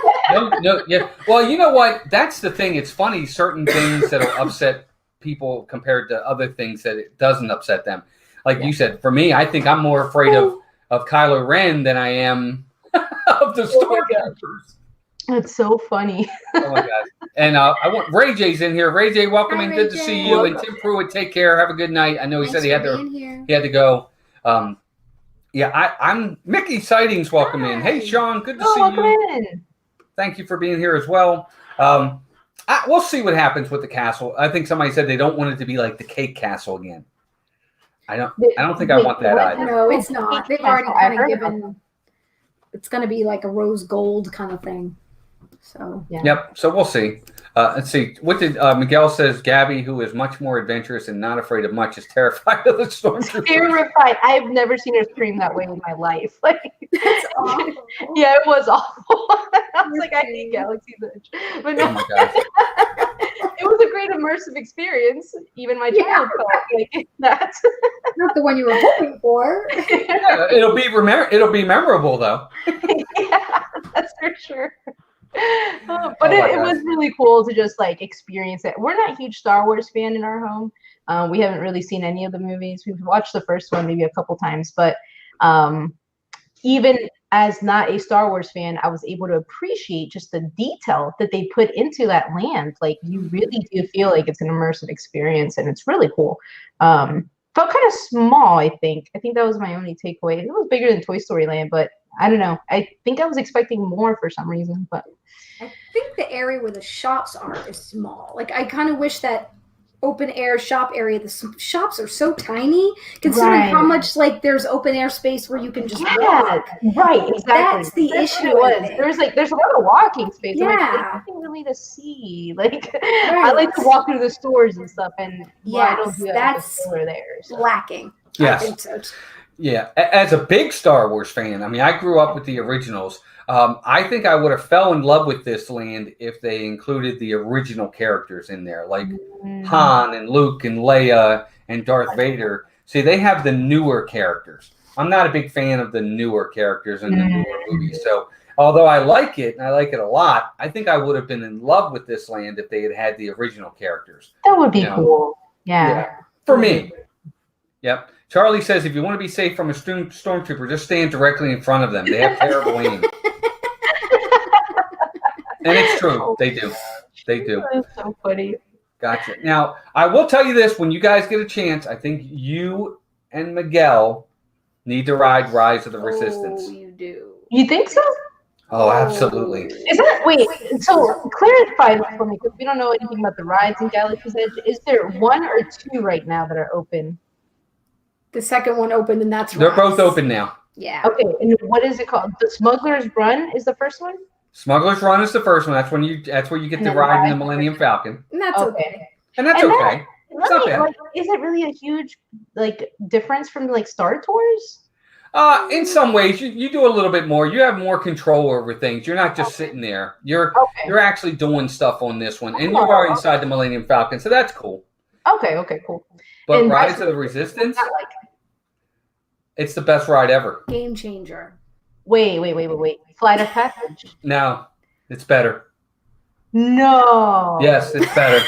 Yeah. Well, you know what? That's the thing. It's funny. Certain things that'll upset people compared to other things that it doesn't upset them. Like you said, for me, I think I'm more afraid of Kylo Ren than I am of the stormtroopers. That's so funny. Oh my god! And I want Ray J's in here. Ray J, welcome in. Good to see you. And Tim Pruitt, take care. Have a good night. I know he said he had to go. I'm Mickey Sightings. Welcome in. Hey, Sean. Good to see you. In. Thank you for being here as well. We'll see what happens with the castle. I think somebody said they don't want it to be like the Cake Castle again. I don't think I want that either. No, it's not. They've already kind of given. It's going to be like a rose gold kind of thing. So Yep. So we'll see. Let's see. What did Miguel says? Gabby, who is much more adventurous and not afraid of much, is terrified of the stormtroopers. Terrified. I've never seen her scream that way in my life. Like, that's awful. Yeah, it was awful. I was like, I hate Galaxy's Edge. But no, oh my God. It was a great immersive experience. Even my child felt like that. Not the one you were hoping for. Yeah, it'll be memorable though. Yeah, that's for sure. But it was really cool to just like experience it. We're not a huge Star Wars fan in our home. We haven't really seen any of the movies. We've watched the first one maybe a couple times, but even as not a Star Wars fan, I was able to appreciate just the detail that they put into that land. Like you really do feel like it's an immersive experience, and it's really cool. Felt kind of small, I think. I think that was my only takeaway. It was bigger than Toy Story Land, but I don't know. I think I was expecting more for some reason, but I think the area where the shops are is small. Like I kind of wish that open air shop area. The shops are so tiny, considering how much like there's open air space where you can just walk. Right, exactly. That's the issue. There's a lot of walking space. Yeah, like, there's nothing really to see. Like I like to walk through the stores and stuff, and I don't do that's store there. So. Lacking. Yes. I think so. Yeah, as a big Star Wars fan, I mean, I grew up with the originals. I think I would have fell in love with this land if they included the original characters in there, like Han and Luke and Leia and Darth Vader. See, they have the newer characters. I'm not a big fan of the newer characters in the newer movies. So, although I like it, and I like it a lot, I think I would have been in love with this land if they had had the original characters. That would be cool. Yeah. For me. Yep. Charlie says, if you want to be safe from a stormtrooper, just stand directly in front of them. They have terrible aim. And it's true. They do. They do. That's so funny. Gotcha. Now, I will tell you this. When you guys get a chance, I think you and Miguel need to ride Rise of the Resistance. Oh, you do. You think so? Oh, absolutely. Is that, wait, so clarify this for me, because we don't know anything about the rides in Galaxy's Edge. Is there one or two right now that are open? The second one opened, and that's They're both open now. Yeah. Okay, and what is it called? The Smuggler's Run is the first one? Smuggler's Run is the first one. That's where you get to ride in the Millennium Falcon. And that's okay. And that's okay. It's not bad. Like, is it really a huge difference from like Star Tours? In some ways, you do a little bit more. You have more control over things. You're not just sitting there. You're actually doing stuff on this one, and you are inside the Millennium Falcon, so that's cool. Okay, cool. But and Rise of the Resistance, it's the best ride ever. Game changer. Wait. Flight of Passage. No, it's better. No. Yes, it's better.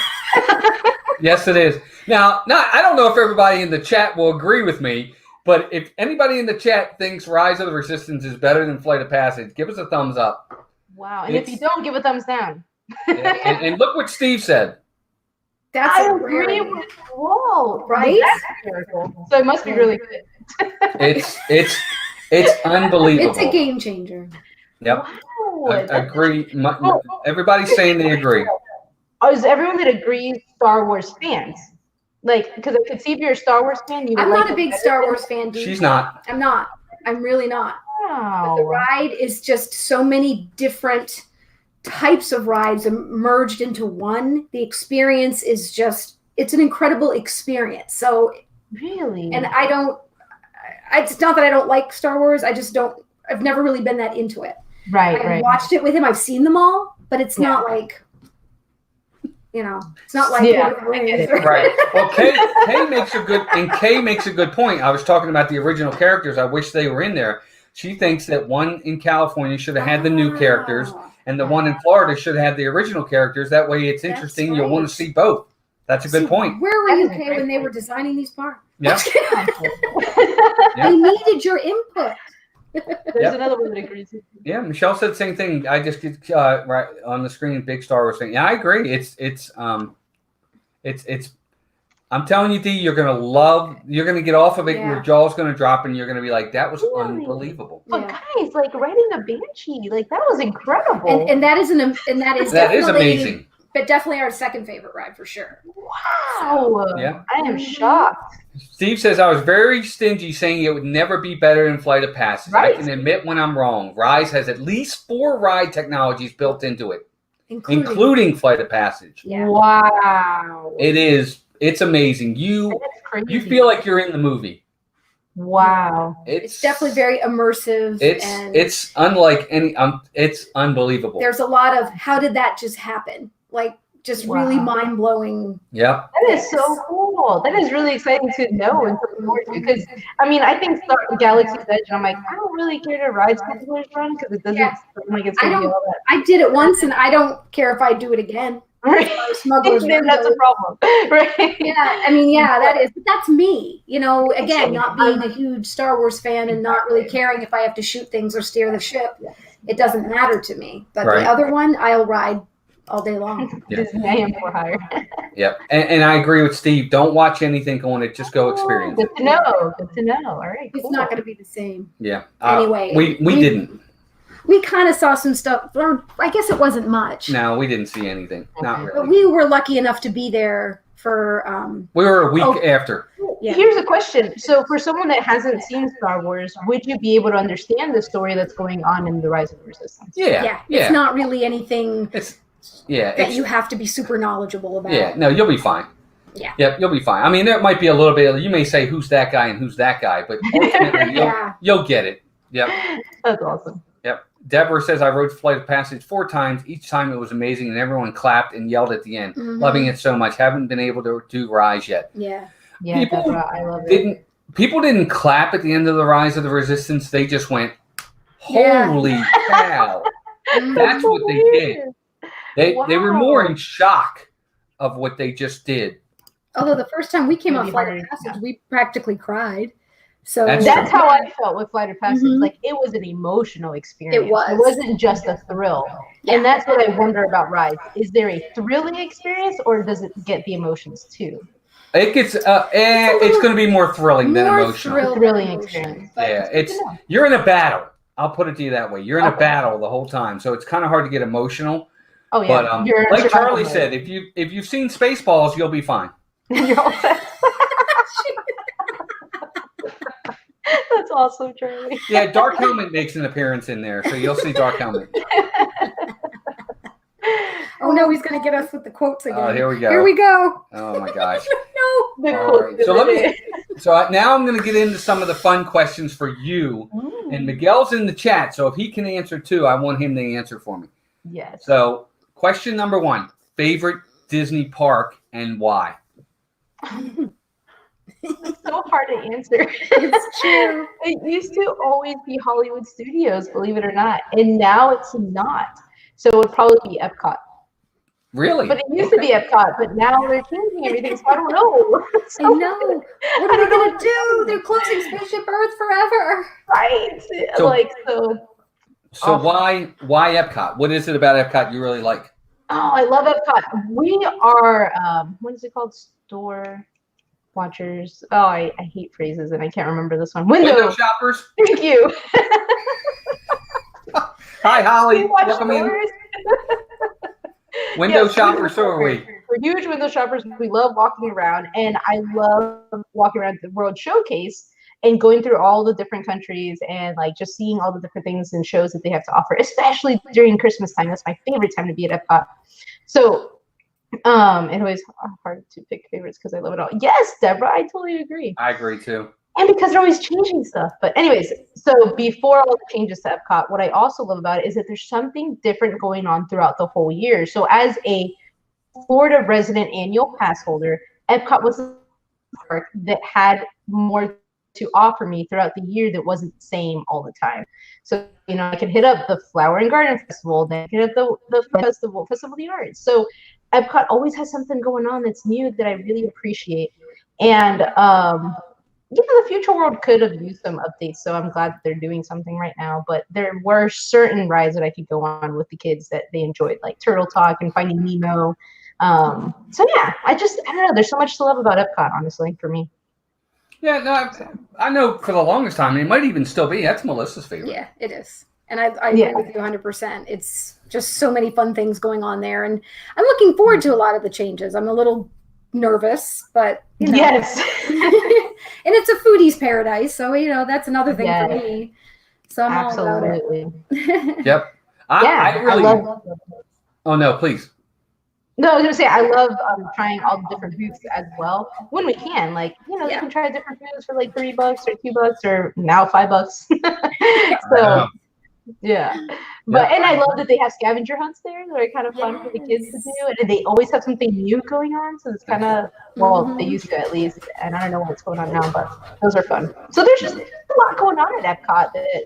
Yes, it is. Now, I don't know if everybody in the chat will agree with me, but if anybody in the chat thinks Rise of the Resistance is better than Flight of Passage, give us a thumbs up. Wow. And if you don't, give a thumbs down. and look what Steve said. I agree with Whoa, right? So it must be really good. It's unbelievable. It's a game changer. Yep. Wow, I agree. Everybody's saying they agree. Is everyone that agrees Star Wars fans? Like, because I could see if you're a Star Wars fan, you would I'm like not a it big better Star than- Wars fan, dude. She's not. I'm not. I'm really not. But the Wow. ride is just so many different types of rides merged into one. The experience is just, it's an incredible experience. So, Really? and it's not that I don't like Star Wars. I've never really been that into it. Right, I've right. watched it with him. I've seen them all, but it's not like, it's not like Yeah, Lord of the I get Rings. it. Right. Well, Kay makes a good point. I was talking about the original characters. I wish they were in there. She thinks that one in California should have had the new characters, and the one in Florida should have had the original characters. That way, it's interesting. You'll want to see both. That's a good point. Where were That you, is a Kay, great when they point. were designing these parks? Yeah. They needed your input. There's another one that agrees with you. Yeah, Michelle said the same thing. I just get right on the screen, big Star Wars thing. Yeah, I agree. It's I'm telling you, D, you're gonna get off of it, and your jaw's gonna drop, and you're gonna be like, that was Really? unbelievable. But guys, like riding a banshee, like that was incredible. And that is That is amazing. But definitely our second favorite ride for sure. Wow. Yeah. I am shocked. Steve says, I was very stingy saying it would never be better than Flight of Passage. Right. I can admit when I'm wrong. Rise has at least 4 ride technologies built into it, including Flight of Passage. Yeah. Wow. It's amazing. That's crazy. You feel like you're in the movie. Wow. It's definitely very immersive. It's unlike any. It's unbelievable. There's a lot of how did that just happen? Like just really mind blowing. Yep. That is so cool. That is really exciting to know and to look forward to. Because I mean, I think Galaxy's Edge, and I'm like, I don't really care to ride Smuggler's Run because it doesn't seem like it's gonna be all that. I did it once, and I don't care if I do it again. Right. Smuggler's Run, That's a problem. Right. Yeah, I mean, that's me. Again, not being a huge Star Wars fan and not really caring if I have to shoot things or steer the ship. It doesn't matter to me. But the other one, I'll ride all day long. Disney AM for hire. Yep. And I agree with Steve. Don't watch anything on it. Just go experience Good to know. Good to know. All right. It's not going to be the same. Yeah. Anyway, we didn't. We kind of saw some stuff, or I guess it wasn't much. No, we didn't see anything. Not really. But we were lucky enough to be there for. We were a week after. Yeah. Here's a question. So, for someone that hasn't seen Star Wars, would you be able to understand the story that's going on in The Rise of the Resistance? Yeah. It's not really anything that you have to be super knowledgeable about. Yeah, no, you'll be fine. Yeah. Yep, you'll be fine. I mean, there might be a little bit. You may say, "Who's that guy?" and "Who's that guy?" But ultimately, you'll get it. Yep. That's awesome. Yep. Deborah says, I rode Flight of Passage 4 times. Each time it was amazing, and everyone clapped and yelled at the end. Mm-hmm. Loving it so much. Haven't been able to do Rise yet. Yeah. Yeah, Deborah, I love it. People didn't clap at the end of the Rise of the Resistance. They just went, holy cow. That's what they did. They were more in shock of what they just did. Although the first time we came on Flight of Passage, we practically cried. So that's how I felt with Flight of Passage. Mm-hmm. Like, it was an emotional experience. It was. It wasn't just a thrill. Yeah. And that's what I wonder about Rise. Is there a thrilling experience, or does it get the emotions too? It gets it's going to be more thrilling than emotional. Thrilling experience. Yeah, you're in a battle. I'll put it to you that way. You're in a battle the whole time, so it's kind of hard to get emotional. Oh yeah. But like Charlie said, if you've seen Spaceballs, you'll be fine. You're all set. That's awesome, Charlie. Yeah, Dark Helmet makes an appearance in there, so you'll see Dark Helmet. Oh no, he's gonna get us with the quotes again. Oh, here we go. Here we go. Oh my gosh. No. Right. So now I'm gonna get into some of the fun questions for you. Ooh. And Miguel's in the chat, so if he can answer too, I want him to answer for me. Yes. So question number 1: favorite Disney park and why? It's so hard to answer. It's true. It used to always be Hollywood Studios, believe it or not, and now it's not. So it would probably be Epcot. Really? But it used to be Epcot, but now they're changing everything, so I don't know. I know. What are they gonna do? They're closing Spaceship Earth forever. Right. So why Epcot? What is it about Epcot you really like? Oh, I love Epcot. We are what is it called? Store watchers. Oh, I hate phrases and I can't remember this one. Window shoppers. Thank you. Hi, Holly. Welcome in. Window shoppers, so are we. For we're huge window shoppers. We love walking around, and I love walking around the World Showcase and going through all the different countries and like just seeing all the different things and shows that they have to offer, especially during Christmas time. That's my favorite time to be at Epcot. So it always hard to pick favorites because I love it all. Yes, Deborah, I totally agree. I agree too. And because they're always changing stuff. But anyways, so before all the changes to Epcot, what I also love about it is that there's something different going on throughout the whole year. So as a Florida resident annual pass holder, Epcot was a park that had more to offer me throughout the year that wasn't the same all the time. So, you know, I could hit up the Flower and Garden Festival, then I could hit up the Festival of the Arts. So Epcot always has something going on that's new that I really appreciate. And the Future World could have used some updates, so I'm glad that they're doing something right now. But there were certain rides that I could go on with the kids that they enjoyed, like Turtle Talk and Finding Nemo. So yeah, I don't know. There's so much to love about Epcot, honestly, for me. Yeah, no, I know for the longest time, and it might even still be. That's Melissa's favorite. Yeah, it is. And I agree with you 100%. It's just so many fun things going on there. And I'm looking forward to a lot of the changes. I'm a little nervous, but, you know. Yes. And it's a foodie's paradise. So, you know, that's another thing for me. So I'm all about it. Yep. I really love. Oh, no, please. No, I was gonna say I love trying all the different foods as well when we can. Like, you know, you can try different foods for like $3 or $2 or now $5. So yeah. But and I love that they have scavenger hunts there. They're kind of fun for the kids to do, and they always have something new going on. So it's kind of they used to at least, and I don't know what's going on now, but those are fun. So there's just a lot going on at Epcot that,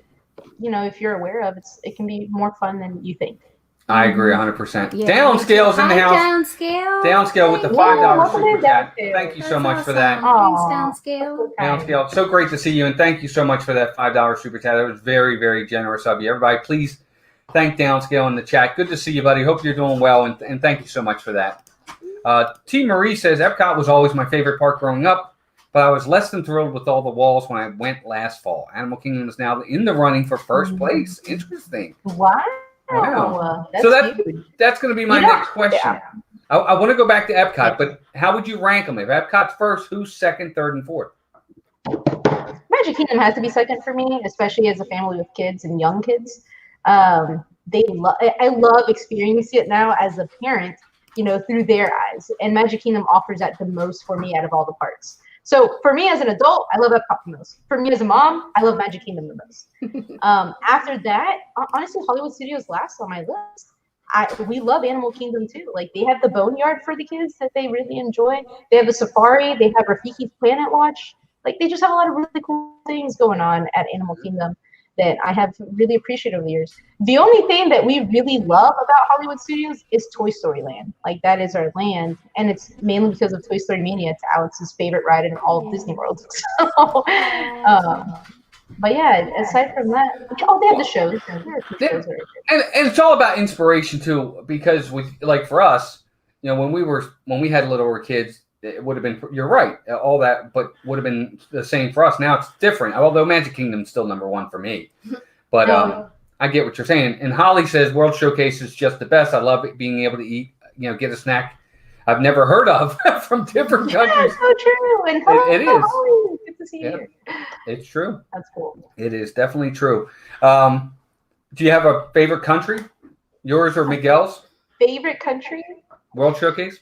you know, if you're aware of, it can be more fun than you think. I agree 100%. Yeah. Downscale's in the house. Downscale. Downscale with the $5 super chat. Thank you so much for that. Thanks, Downscale. Downscale, so great to see you, and thank you so much for that $5 super chat. That was very, very generous of you. Everybody, please thank Downscale in the chat. Good to see you, buddy. Hope you're doing well, and thank you so much for that. T. Marie says, Epcot was always my favorite park growing up, but I was less than thrilled with all the walls when I went last fall. Animal Kingdom is now in the running for first place. Interesting. Wow. Wow. So that's going to be my next question. Yeah. I want to go back to Epcot, but how would you rank them? If Epcot's first, who's second, third, and fourth? Magic Kingdom has to be second for me, especially as a family with kids and young kids. I love experiencing it now as a parent, you know, through their eyes. And Magic Kingdom offers that the most for me out of all the parks. So for me as an adult, I love Epcot the most. For me as a mom, I love Magic Kingdom the most. After that, honestly, Hollywood Studios last on my list. We love Animal Kingdom too. Like, they have the Boneyard for the kids that they really enjoy. They have the Safari. They have Rafiki's Planet Watch. Like, they just have a lot of really cool things going on at Animal Kingdom that I have really appreciated over the years. The only thing that we really love about Hollywood Studios is Toy Story Land. Like, that is our land, and it's mainly because of Toy Story Mania. It's Alex's favorite ride in all of Disney World. So, but yeah, aside from that, they have the shows. And it's all about inspiration too, because for us, you know, when we had littler kids, it would have been, you're right, all that, but would have been the same for us. Now it's different, although Magic Kingdom's still number one for me. But I get what you're saying. And Holly says World Showcase is just the best. I love being able to eat, you know, get a snack I've never heard of from different countries. So true. And it is. Holly, good to see you. It's true. That's cool. It is definitely true. Do you have a favorite country? Yours or Miguel's? Favorite country? World Showcase?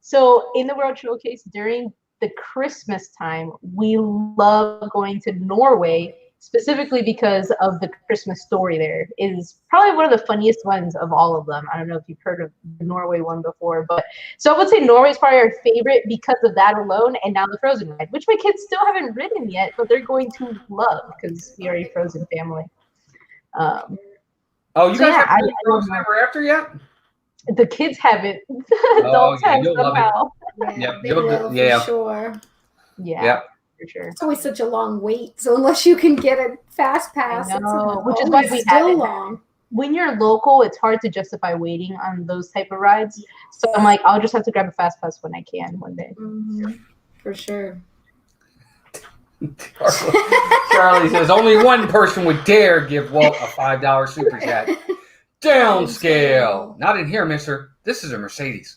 So in the World Showcase during the Christmas time, we love going to Norway, specifically because of the Christmas story there. It is probably one of the funniest ones of all of them. I don't know if you've heard of the Norway one before, but so I would say Norway is probably our favorite because of that alone, and now the Frozen ride, which my kids still haven't ridden yet, but they're going to love because we are a Frozen family. You guys haven't Frozen Ever After yet? The kids haven't. Adults have somehow. Yeah, they will for sure. Yeah. For sure. It's always such a long wait. So unless you can get a fast pass, which is why we still long. When you're local, it's hard to justify waiting on those type of rides. So I'm like, I'll just have to grab a fast pass when I can one day. Mm-hmm. For sure. Charlie says only one person would dare give Walt a $5 super chat. Downscale. Not in here, mister. This is a Mercedes.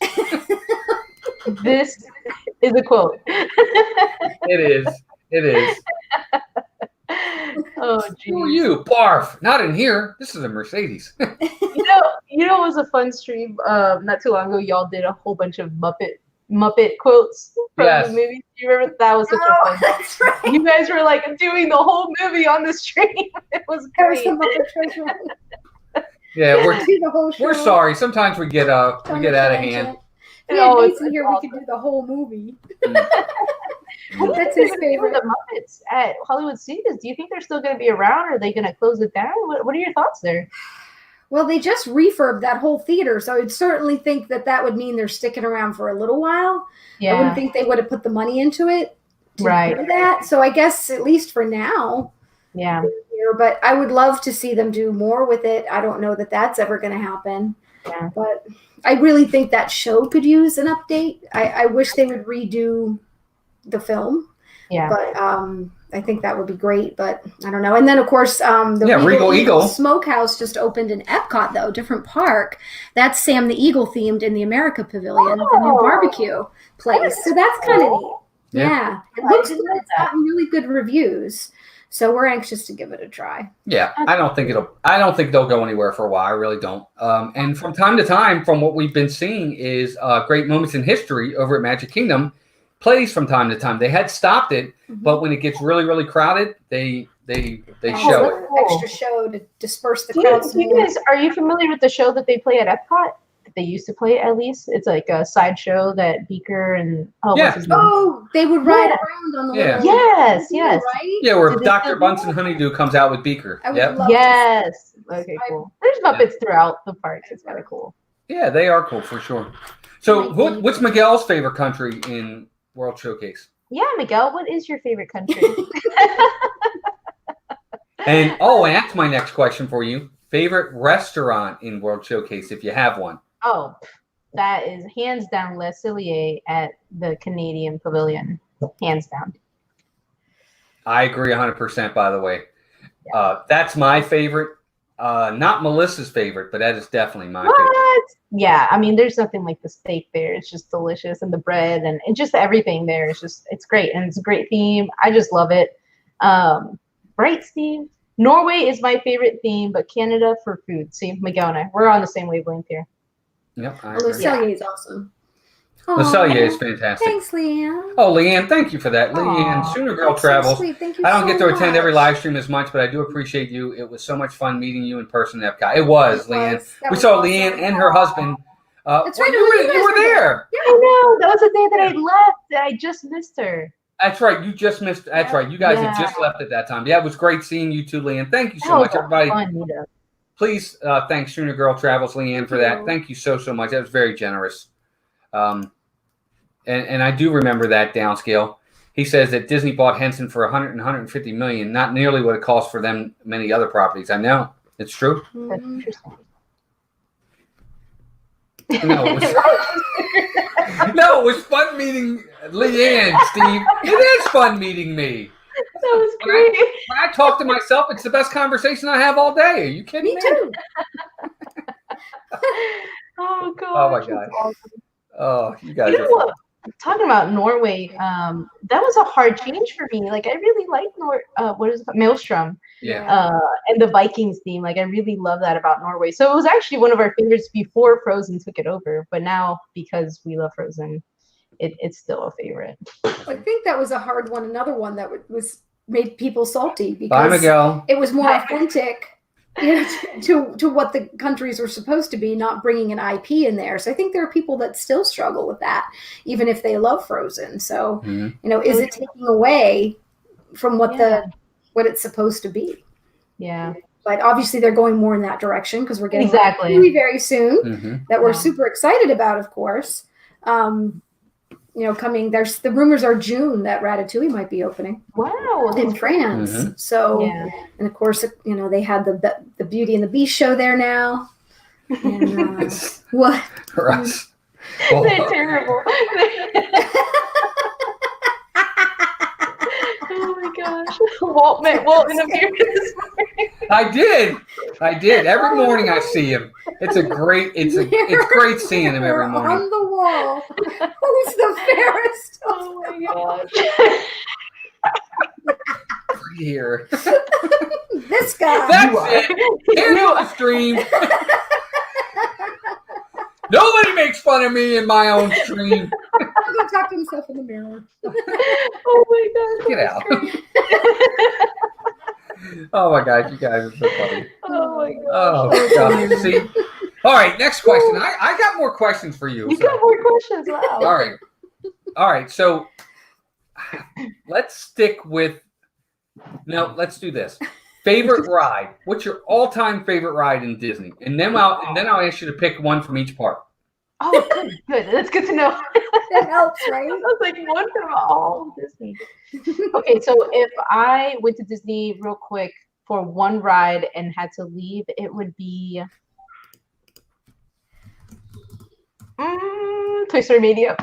This is a quote. It is. It is. Oh, Who are geez. you? Barf. Not in here. This is a Mercedes. You know, it was a fun stream. Not too long ago, y'all did a whole bunch of Muppet quotes from Yes. the movie. Do you remember? That was such a Oh, fun. that's right. You guys were like doing the whole movie on the stream. It was That was great. the Muppet Treasure. Yeah, Do the whole show. we're sorry. Sometimes we get out of hand. If we had it's Mason here, awesome. we could do the whole movie. What That's are his they gonna do with favorite. the Muppets at Hollywood Studios? Do you think they're still going to be around? Or are they going to close it down? What are your thoughts there? Well, they just refurbed that whole theater, so I'd certainly think that would mean they're sticking around for a little while. I wouldn't think they would have put the money into it to Right. do that. So I guess at least for now, Yeah. but I would love to see them do more with it. I don't know that that's ever going to happen. Yeah. But I really think that show could use an update. I wish they would redo the film. Yeah. But I think that would be great. But I don't know. And then, of course, the Regal Eagle Smokehouse just opened in Epcot, though, different park. That's Sam the Eagle themed in the America Pavilion, the new barbecue place. So that's kind of neat. Yeah. It looks good. It's gotten really good reviews. So we're anxious to give it a try. Yeah, I don't think they'll go anywhere for a while. I really don't. And from time to time, from what we've been seeing, is Great Moments in History over at Magic Kingdom plays from time to time. They had stopped it, but when it gets really, really crowded, they show it. Extra show to disperse the crowd. Are you familiar with the show that they play at Epcot? They used to play, at least. It's like a sideshow that Beaker and what's his name? They would ride around on the little yes, right? Yeah, where Did they Dr. still do Bunsen that? Honeydew comes out with Beaker. I would Yep. love Yes. Okay, cool. There's Muppets throughout the parks. It's kind of cool. Yeah, they are cool for sure. So, what's Miguel's favorite country in World Showcase? Yeah, Miguel, what is your favorite country? And that's my next question for you. Favorite restaurant in World Showcase, if you have one? Oh, that is hands down Les Cellier at the Canadian Pavilion. Hands down. I agree 100%, by the way. That's my favorite. Not Melissa's favorite, but that is definitely my favorite. Yeah, I mean, there's nothing like the steak there. It's just delicious, and the bread and just everything there. It's great, and it's a great theme. I just love it. Bright theme. Norway is my favorite theme, but Canada for food. See, Miguel and I, we're on the same wavelength here. Yep, I Le agree. Cellier is awesome. Le Cellier is fantastic. Thanks, Leanne. Oh, Leanne, thank you for that. Leanne, Sooner Girl That's so Travels. sweet. Thank you I don't so get to attend much. every live stream as much, but I do appreciate you. It was so much fun meeting you in person at Epcot. It was, Leanne. That We was saw awesome. Leanne and her husband. That's right, You were there. I know. That was the day that I left. That I just missed her. That's right. You just missed. That's right. You guys had just left at that time. Yeah, it was great seeing you too, Leanne. Thank you so much, everybody. Please thank Sooner Girl Travels, Leanne, for that. Thank you so much. That was very generous. And I do remember that downscale. He says that Disney bought Henson for 100 and 150 million, not nearly what it cost for them many other properties. I know. It's true. That's interesting. No, it was fun meeting Leanne, Steve. It is fun meeting me. That was great. When I talk to myself, it's the best conversation I have all day. Are you kidding me? Me too. Oh god. Oh my god. Awesome. Oh, you guys. You know what? Talking about Norway, that was a hard change for me. Like I really like what is it called? Maelstrom. Yeah. And the Vikings theme. Like I really love that about Norway. So it was actually one of our favorites before Frozen took it over. But now because we love Frozen, it's still a favorite. I think that was a hard one. Another one that made people salty because Bye, Miguel. it was more authentic to what the countries were supposed to be, not bringing an IP in there. So I think there are people that still struggle with that, even if they love Frozen. So, is it taking away from what it's supposed to be? Yeah. But obviously they're going more in that direction because we're getting Exactly. really very soon that we're super excited about, of course. Coming, the rumors are June that Ratatouille might be opening. Wow. In France. So, and of course, they had the Beauty and the Beast show there now. And, what? For us. They're terrible. Oh my gosh. Walt interviewed this morning. I did. Every morning I see him. It's great seeing him every morning. On the wall. Who's the fairest? Oh my gosh. Here. This guy. That's it. Here's the stream. Nobody makes fun of me in my own stream. He's gonna talk to himself in the mirror. Oh my gosh. Get out. Oh my gosh, you guys are so funny. Oh my gosh. Oh gosh. See? All right, next question. I got more questions for you. You got more questions. Wow. All right. So let's let's do this. Favorite ride. What's your all-time favorite ride in Disney? And then I'll ask you to pick one from each park. Oh, good. That's good to know. That helps, right? I was like, one from all Disney. Okay, so if I went to Disney real quick for one ride and had to leave, it would be Toy Story Mania.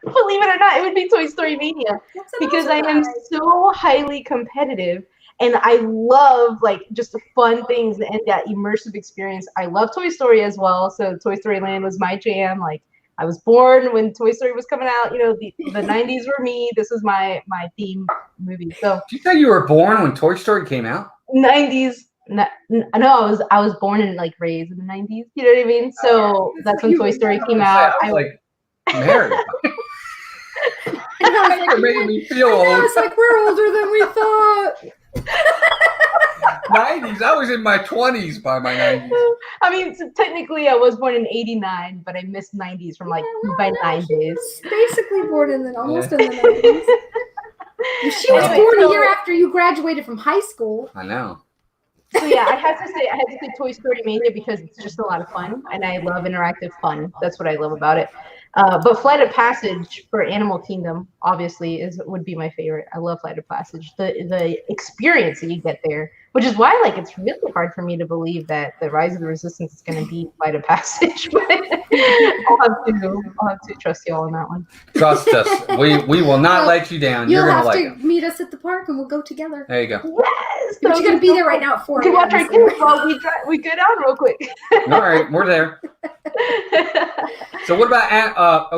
Believe it or not, it would be Toy Story Mania because I am so highly competitive and I love like just the fun things and that immersive experience. I love Toy Story as well, so Toy Story Land was my jam. Like I was born when Toy Story was coming out. You know, the 90s were me. This was my theme movie. So did you say you were born when Toy Story came out? 90s. No, I was born and like raised in the 90s. You know what I mean? So that's when Toy Story came out. I was like married. You're making me feel old. It's like we're older than we thought. 90s. I was in my 20s by my 90s. I mean, so technically I was born in 89, but I missed 90s from like by 9 days. Basically born in almost in the 90s. She was born a year after you graduated from high school. I know. So yeah, I had to say Toy Story Mania because it's just a lot of fun, and I love interactive fun. That's what I love about it. But Flight of Passage for Animal Kingdom obviously would be my favorite. I love Flight of Passage. The experience that you get there, which is why like it's really hard for me to believe that the Rise of the Resistance is going to be Flight of Passage. But I'll have to trust you all on that one. Trust us. We will not let you down. You're You'll gonna have like to meet us at the park and we'll go together. There you go. Yes, But you're going to be there right now at 4 We can watch our kids while we go down real quick. All right, we're there. So what about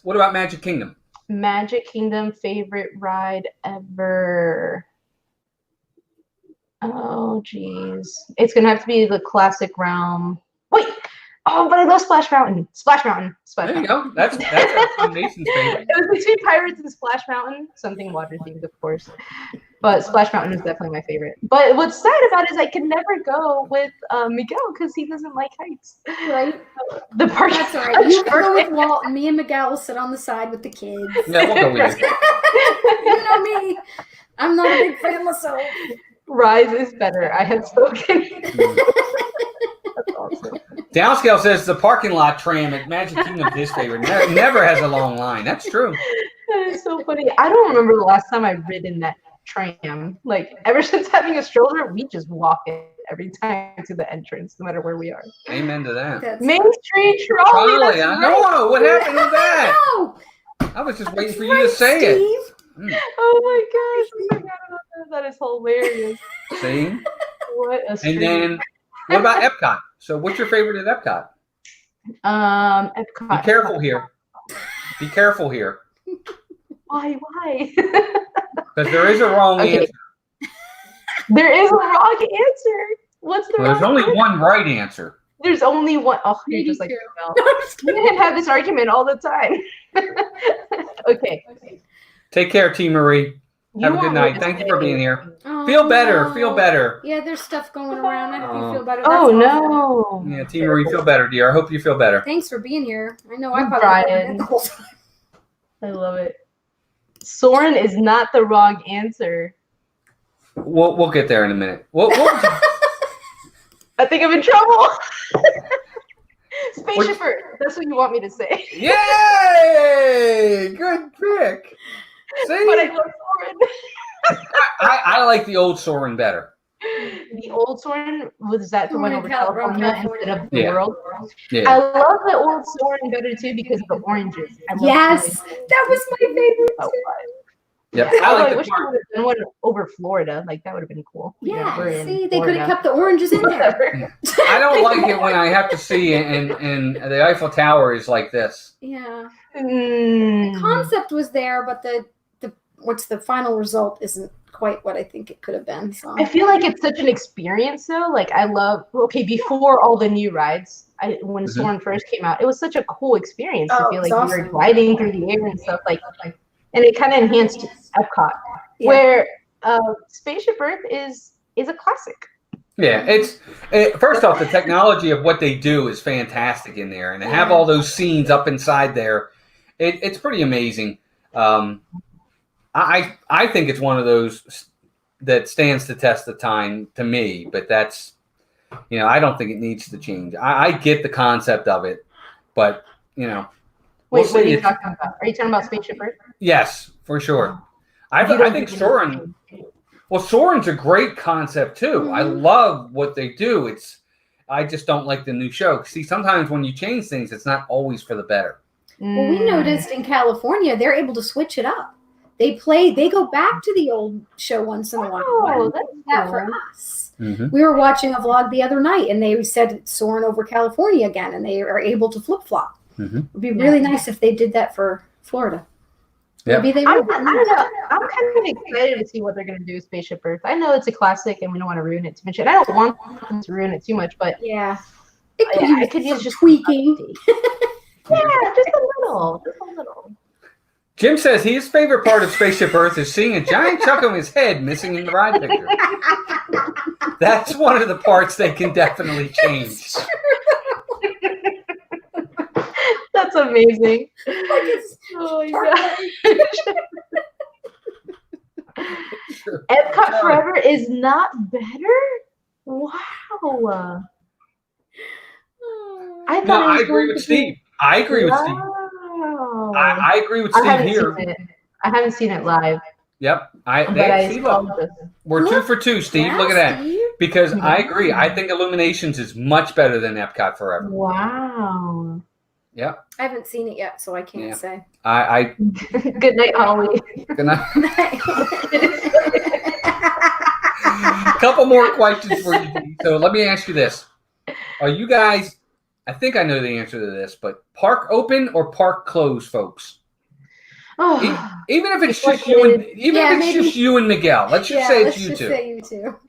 what about Magic Kingdom? Magic Kingdom favorite ride ever. Oh geez. It's gonna have to be the Classic Realm. Wait! Oh, but I love Splash Mountain. There you go. That's our Mason's favorite. It was between Pirates and Splash Mountain. Something water themed, of course. But Splash Mountain is definitely my favorite. But what's sad about it is I can never go with Miguel because he doesn't like heights. Right? The park. That's all right. You can go with Walt, and me and Miguel will sit on the side with the kids. Yeah, we'll go with you. You know me. I'm not a big fan myself. Rise is better. I have spoken. That's awesome. Downscale says the parking lot tram at Magic Kingdom is his favorite. Never has a long line. That's true. That is so funny. I don't remember the last time I've ridden that tram. Like ever since having a stroller, we just walk it every time to the entrance, no matter where we are. Amen to that. That's Main Street Trolley. I know. What happened with that? I was just waiting for you to say it. Oh my gosh! I forgot about that. That is hilarious. See? What a street. And then what about Epcot? So what's your favorite at Epcot? Epcot. Be careful here. Be careful here. Why? Because there is a wrong answer. There is a wrong answer. What's the There's only one right answer. There's only one. Oh, you're just like we can have this argument all the time. Okay. Take care, T. Marie. Have a good night. Thank you for being here. Oh, Feel better. no. Feel better. Yeah, there's stuff going around. I hope you feel better. Oh That's no. awesome. Yeah, T. Marie, feel better, dear. I hope you feel better. Thanks for being here. I know I'm I probably Brian. did the whole time. I love it. Soren is not the wrong answer. We'll get there in a minute. I think I'm in trouble. Spaceshipper. That's what you want me to say. Yay! Good pick. See? But I love Soren. I like the old Soren better. The old Soren, was that the one over California California instead of the world? Yeah. I love the old Soren better too because of the oranges. Yes, that was my favorite too. Yep. Yeah. I like I the wish I would have done one over Florida. Like that would have been cool. Yeah, we're in see, they could have Florida. kept the oranges in there. I don't like it when I have to see and the Eiffel Tower is like this. Yeah. The Mm. concept was there, but the what's the final result isn't quite what I think it could have been. So I feel like it's such an experience though. Like I love before all the new rides, when Mhm. Soarin' first came out, it was such a cool experience to Oh, feel it's like we were awesome. gliding through the air and stuff like and it kind of enhanced Epcot. Yeah. Where Spaceship Earth is a classic. Yeah, first off, the technology of what they do is fantastic in there, and to have all those scenes up inside there, it's pretty amazing. I think it's one of those that stands the test of time to me, but that's, I don't think it needs to change. I get the concept of it, but we'll Wait, what are see. you talking about? Are you talking about Spaceship Earth? Yes, for sure. I think Soarin'. Well, Soarin's a great concept too. Mm-hmm. I love what they do. I just don't like the new show. See, sometimes when you change things, it's not always for the better. Well, we noticed in California they're able to switch it up. They go back to the old show once in a while. Oh, that's that cool. for us. Mm-hmm. We were watching a vlog the other night, and they said it's soaring over California again, and they are able to flip flop. Mm-hmm. It would be really nice if they did that for Florida. Yep. Maybe they I would. don't know. I'm kind of excited to see what they're going to do with Spaceship Earth. I know it's a classic, and we don't want to ruin it too much. And I don't want them to ruin it too much, but Yeah. it could use just tweaking. Yeah, just a little. Jim says his favorite part of Spaceship Earth is seeing a giant chunk of his head missing in the ride picture. That's one of the parts they can definitely change. That's amazing. Oh, Sure. Epcot Forever is not better? Wow. I thought No, it I was agree going with to Steve. I agree with Steve. Wow. I agree with I Steve haven't here. seen it. I haven't seen it live. Yep. But We're 2 for 2, Steve. Yeah, Look at that. Steve. Because I agree. I think Illuminations is much better than Epcot Forever. Wow. Yep. I haven't seen it yet, so I can't say. I Good night, Holly. gonna couple more questions for you. Dee. So let me ask you this: are you guys? I think I know the answer to this, but park open or park closed, folks? Oh, Even if it's It's just like you and maybe. just you and Miguel. Let's just say it's you just two. say you two.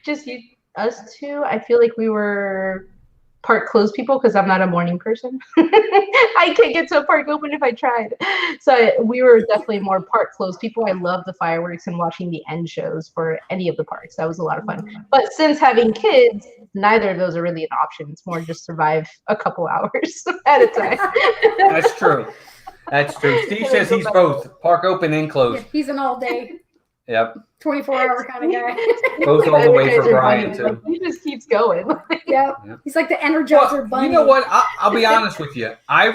just us two. I feel like we were park closed people because I'm not a morning person. I can't get to a park open if I tried. So we were definitely more park closed people. I love the fireworks and watching the end shows for any of the parks. That was a lot of fun. But since having kids, neither of those are really an option. It's more just survive a couple hours at a time. That's true. That's true. Steve says he's both park open and Yeah, closed. he's an all day, Yep. 24-hour kind of guy. Both all the way for Brian too. Like, he just keeps going. Yeah. Yeah. He's like the Energizer Well, bunny. you know what? I'll be honest with you. I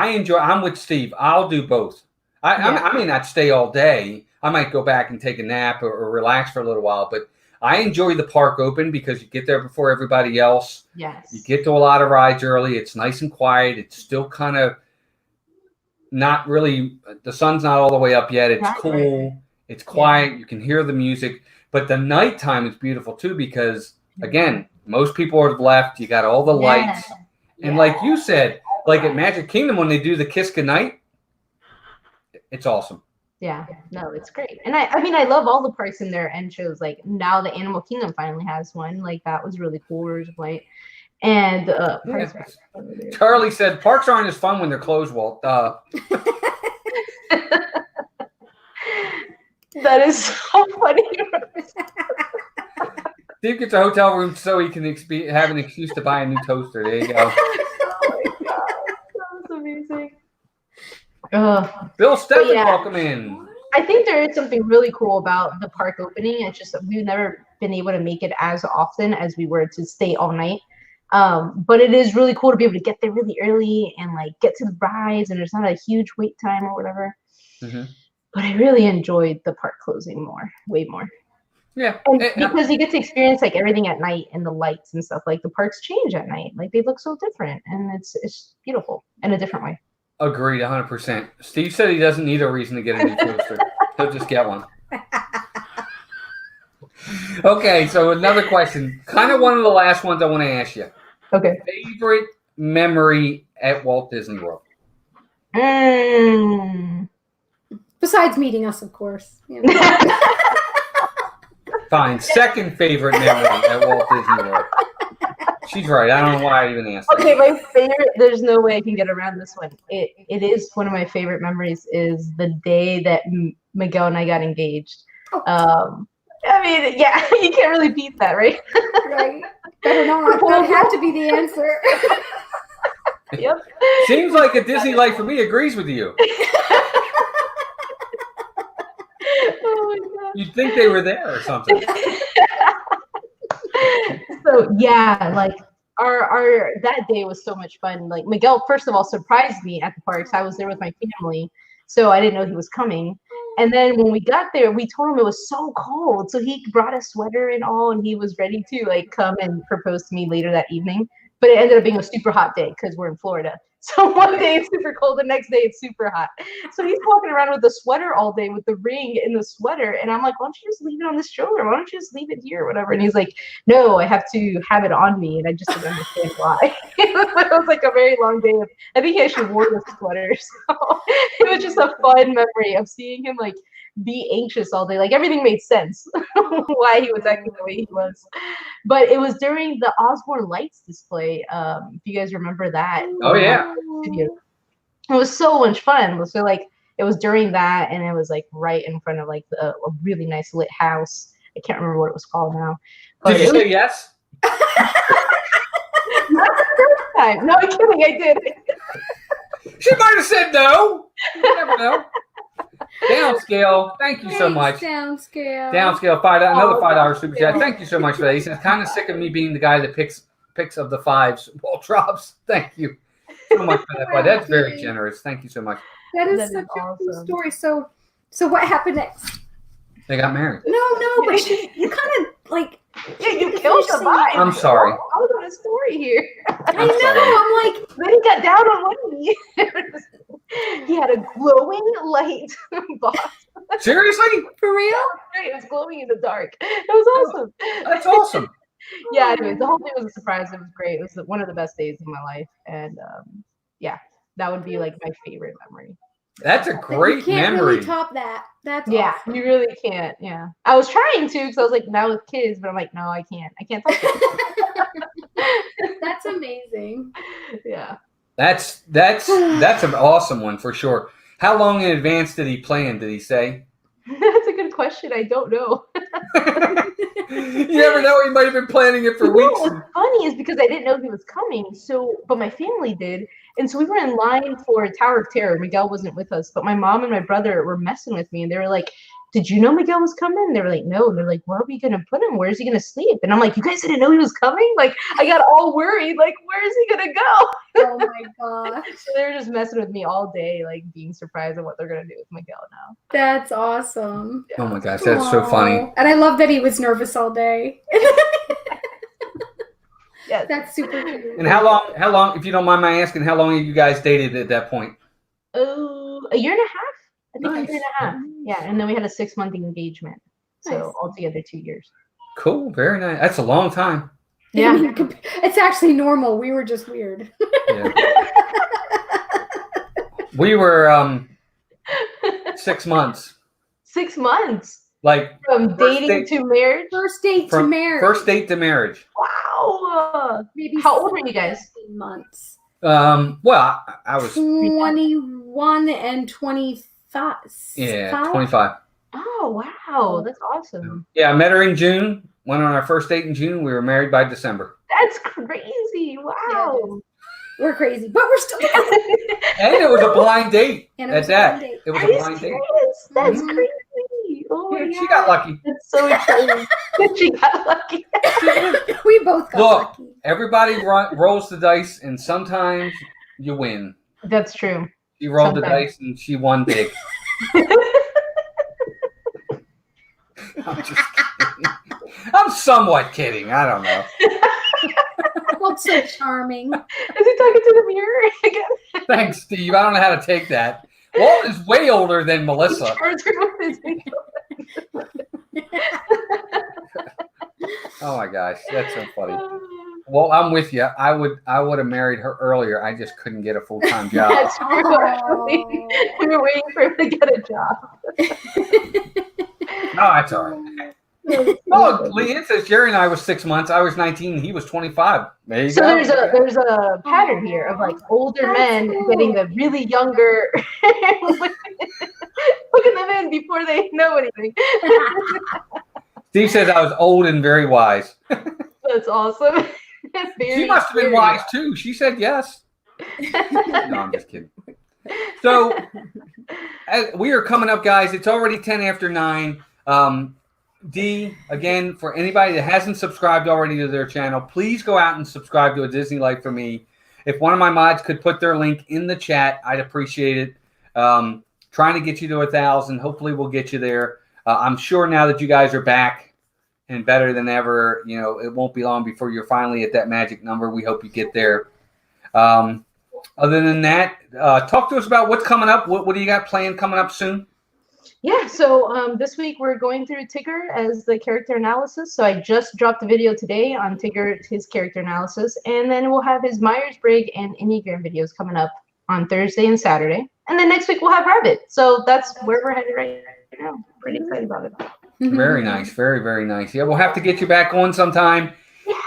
enjoy. I'm with Steve. I'll do both. I may not stay all day. I might go back and take a nap or relax for a little while. But I enjoy the park open because you get there before everybody else. Yes. You get to a lot of rides early. It's nice and quiet. It's still kind of not really. The sun's not all the way up yet. It's cool. It's quiet. You can hear the music. But the nighttime is beautiful too because, again, most people have left. You got all the lights. And like you said, like at Magic Kingdom, when they do the Kiss Goodnight, it's awesome. Yeah, no, it's great. And I mean, I love all the parks in their end shows. Like now the Animal Kingdom finally has one. Like that was really cool. Rouge of Light. And parks Charlie said parks aren't as fun when they're closed, Walt. That is so funny. Steve gets a hotel room so he can have an excuse to buy a new toaster. There you go. Oh my god, that was amazing. Bill Steffen, yeah. welcome in. I think there is something really cool about the park opening. It's just that we've never been able to make it as often as we were to stay all night. But it is really cool to be able to get there really early and like get to the rides, and there's not a huge wait time or whatever. Mm-hmm. But I really enjoyed the park closing way more. Yeah, And because you get to experience like everything at night and the lights and stuff. Like the parks change at night, like they look so different, and it's beautiful in a different way. Agreed, 100%. Steve said he doesn't need a reason to get a new toaster. He'll just get one. Okay, so another question. Kind of one of the last ones I want to ask you. Okay. Favorite memory at Walt Disney World? Besides meeting us, of course. You know. Fine. Second favorite memory at Walt Disney World. She's right. I don't know why I even asked. Okay, my favorite. There's no way I can get around this one. It is one of my favorite memories. Is the day that Miguel and I got engaged. I mean, yeah, you can't really beat that, right? Right. Better not. That had to be the answer. Yep. Seems like a Disney life for me agrees with you. Oh my God. You'd think they were there or something. So yeah, like our that day was so much fun. Like Miguel, first of all, surprised me at the parks. I was there with my family, so I didn't know he was coming. And then when we got there, we told him it was so cold, so he brought a sweater and all, and he was ready to like come and propose to me later that evening. But it ended up being a super hot day because we're in Florida. So one day it's super cold, the next day it's super hot. So he's walking around with a sweater all day with the ring in the sweater. And I'm like, why don't you just leave it on the stroller? Why don't you just leave it here or whatever? And he's like, no, I have to have it on me. And I just didn't understand why. It was like a very long day. I think he actually wore the sweater. So it was just a fun memory of seeing him like be anxious all day. Like everything made sense why he was acting the way he was. But it was during the Osborne Lights display. If you guys remember that. Oh yeah. It was so much fun. So like it was during that, and it was like right in front of like a really nice lit house. I can't remember what it was called now. But Did you say yes? Not the first time. No, I'm kidding. I did. She might have said no. You never know. Downscale, thank you so much. Downscale. Downscale, another $5 super chat. Thank you so much for that. He's kind of sick of me being the guy that picks of the fives. Walt drops. Thank you so much for that. But that's very generous. Thank you so much. That is such a cool story. So what happened next? They got married. No, but you kind of like. Yeah, you killed the vibe. I'm sorry. I was on a story here. I know. I'm like. Then he got down on one knee. He had a glowing light box. Seriously? For real? It was glowing in the dark. It was awesome. That's awesome. Yeah, anyways, the whole thing was a surprise. It was great. It was one of the best days of my life. And yeah, that would be like my favorite memory. That's a great you can't memory. Really top that. That's awesome. You really can't. Yeah, I was trying to because I was like, now with kids, but I'm like, no, I can't. I can't touch it. That's amazing. Yeah. That's an awesome one for sure. How long in advance did he plan? Did he say? That's a good question. I don't know. You never know. He might have been planning it for weeks. What's funny is because I didn't know he was coming. But my family did. And so we were in line for Tower of Terror. Miguel wasn't with us, but my mom and my brother were messing with me. And they were like, did you know Miguel was coming? And they were like, no. And they're like, where are we going to put him? Where's he going to sleep? And I'm like, you guys didn't know he was coming? Like, I got all worried. Like, where is he going to go? Oh, my God. So they were just messing with me all day, like being surprised at what they're going to do with Miguel now. That's awesome. Oh, my gosh. That's so funny. And I love that he was nervous all day. Yes. That's super cute. And how long, if you don't mind my asking, how long have you guys dated at that point? Oh, a year and a half? I think Nice. a year and a half. Yeah, and then we had a 6-month engagement. So Nice. altogether 2 years. Cool. Very nice. That's a long time. Yeah. It's actually normal. We were just weird. Yeah. We were 6 months. 6 months Like from dating to marriage. First date to from marriage. first date to marriage. Wow. Maybe How old were you guys? 17 months. Well, I was 21 and 25. 25. Oh wow, that's awesome. Yeah, I met her in June. Went on our first date in June. We were married by December. That's crazy. Wow. We're crazy, but we're still together. And it was a blind date. And At that, it was Are a you blind date. serious? That's Mhm. crazy. Oh my Yeah, she God. got lucky. That's so exciting. She got lucky. We both got Look, lucky. everybody rolls the dice, and sometimes you win. That's true. She rolled the Sometimes. dice, and she won big. I'm just kidding. I'm somewhat kidding. I don't know. Well, so charming. Is he talking to the mirror again? Thanks, Steve. I don't know how to take that. Walt is way older than Melissa. Oh my gosh, that's so funny. Well, I'm with you. I would have married her earlier. I just couldn't get a full-time job. That's true. We were waiting for him to get a job. No, that's all right. Oh, Leanne says Jerry and I was 6 months. I was 19. He was 25. There you So go. there's a pattern here of like older men getting the really younger looking them in before they know anything. Steve says I was old and very wise. That's awesome. She must have been wise too. She said yes. No, I'm just kidding. So we are coming up, guys. It's already 10 after 9. D, again, for anybody that hasn't subscribed already to their channel, please go out and subscribe to A Disney Life for Me. If one of my mods could put their link in the chat, I'd appreciate it. Trying to get you to 1,000. Hopefully we'll get you there. I'm sure now that you guys are back and better than ever, you know, it won't be long before you're finally at that magic number. We hope you get there. Other than that, talk to us about what's coming up. What do you got planned coming up soon? Yeah, so this week we're going through Tigger as the character analysis. So I just dropped a video today on Tigger, his character analysis, and then we'll have his Myers-Briggs and Enneagram videos coming up on Thursday and Saturday. And then next week we'll have Rabbit. So that's where we're headed right now. Pretty excited about it. Very nice. Very, very nice. Yeah, we'll have to get you back on sometime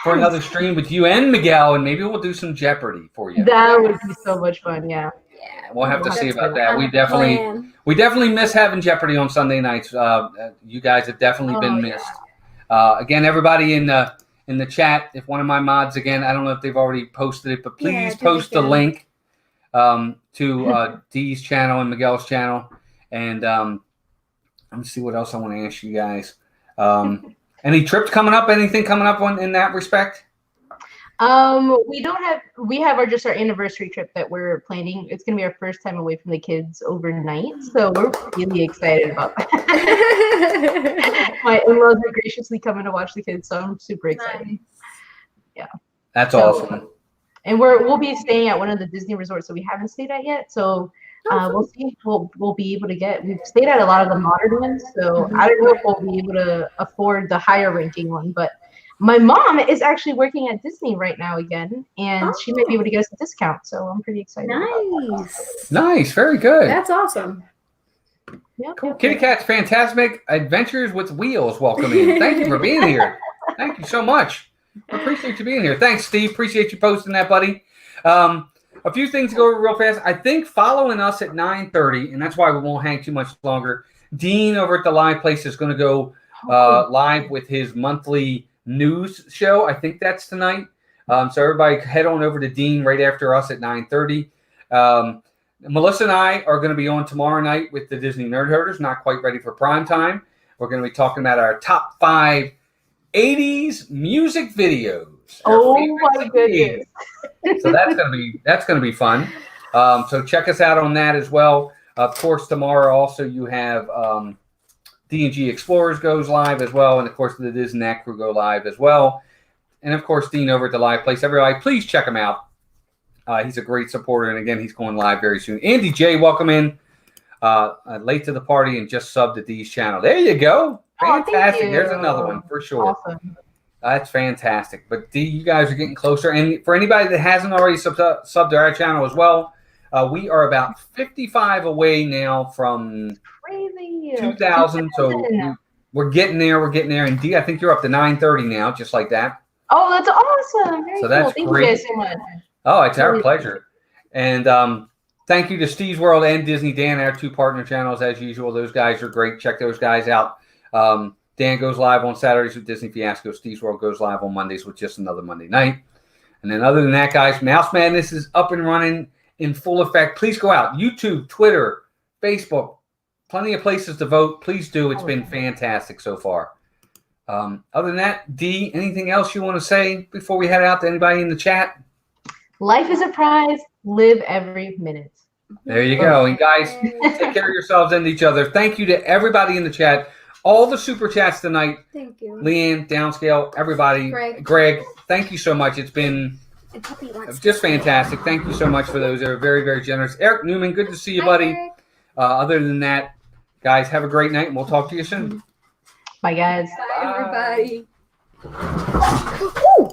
for another stream with you and Miguel, and maybe we'll do some Jeopardy for you. That would be so much fun, yeah. Yeah, we'll have to see about that. We definitely miss having Jeopardy on Sunday nights. You guys have definitely been missed. Again, everybody in the chat, if one of my mods, again, I don't know if they've already posted it, but please post the link to Dee's channel and Miguel's channel. And let me see what else I want to ask you guys. Any trips coming up? Anything coming up in that respect? We have just our anniversary trip that we're planning. It's gonna be our first time away from the kids overnight, so we're really excited about that. My in-laws are graciously coming to watch the kids, so I'm super excited. Nice. Yeah, that's awesome. And we'll be staying at one of the Disney resorts that we haven't stayed at yet, so we'll see. We'll be able to we've stayed at a lot of the modern ones, so I don't know if we'll be able to afford the higher ranking one, but my mom is actually working at Disney right now again, and she might be able to get us a discount. So I'm pretty excited. Nice. Nice. Very good. That's awesome. Yep, cool. Kitty Cat's Fantastic Adventures with Wheels. Welcome in. Thank you for being here. Thank you so much. I appreciate you being here. Thanks, Steve. Appreciate you posting that, buddy. A few things to go over real fast. I think following us at 9:30, and that's why we won't hang too much longer. Dean over at the Live Place is going to go live with his monthly news show. I think that's tonight. So everybody head on over to Dean right after us at 9:30. Melissa and I are going to be on tomorrow night with the Disney Nerd Herders, not quite ready for prime time. We're going to be talking about our top 5 80s music videos. Oh my goodness. So that's going to be fun. So check us out on that as well. Of course, tomorrow also you have D&G Explorers goes live as well, and of course the Disney Knack Crew go live as well, and of course Dean over at the Live Place. Everybody, please check him out. He's a great supporter, and again, he's going live very soon. Andy J, welcome in, late to the party and just subbed to Dee's channel. There you go, fantastic. There's another one for sure. Awesome. That's fantastic. But Dee, you guys are getting closer, and for anybody that hasn't already subbed to our channel as well, we are about 55 away now from crazy 2,000. So we're getting there. And Dee, I think you're up to 930 now, just like that. Oh, that's awesome. Very so that's cool. great. Thank you guys so much. Oh, it's our pleasure. And thank you to Steve's World and Disney Dan, our 2 partner channels, as usual. Those guys are great. Check those guys out. Dan goes live on Saturdays with Disney Fiasco. Steve's World goes live on Mondays with Just Another Monday Night. And then other than that, guys, Mouse Madness is up and running in full effect. Please go out. YouTube, Twitter, Facebook. Plenty of places to vote. Please do. It's been fantastic so far. Other than that, Dee, anything else you want to say before we head out to anybody in the chat? Life is a prize. Live every minute. There you go. And guys, take care of yourselves and each other. Thank you to everybody in the chat. All the super chats tonight. Thank you. Leanne, Downscale, everybody. Greg, thank you so much. It's been And Puppy wants Just fantastic. Thank you so much for those. They're very, very generous. Eric Newman, good to see you, buddy. Eric. Other than that, guys, have a great night, and we'll talk to you soon. Bye, guys. Bye, everybody. Ooh.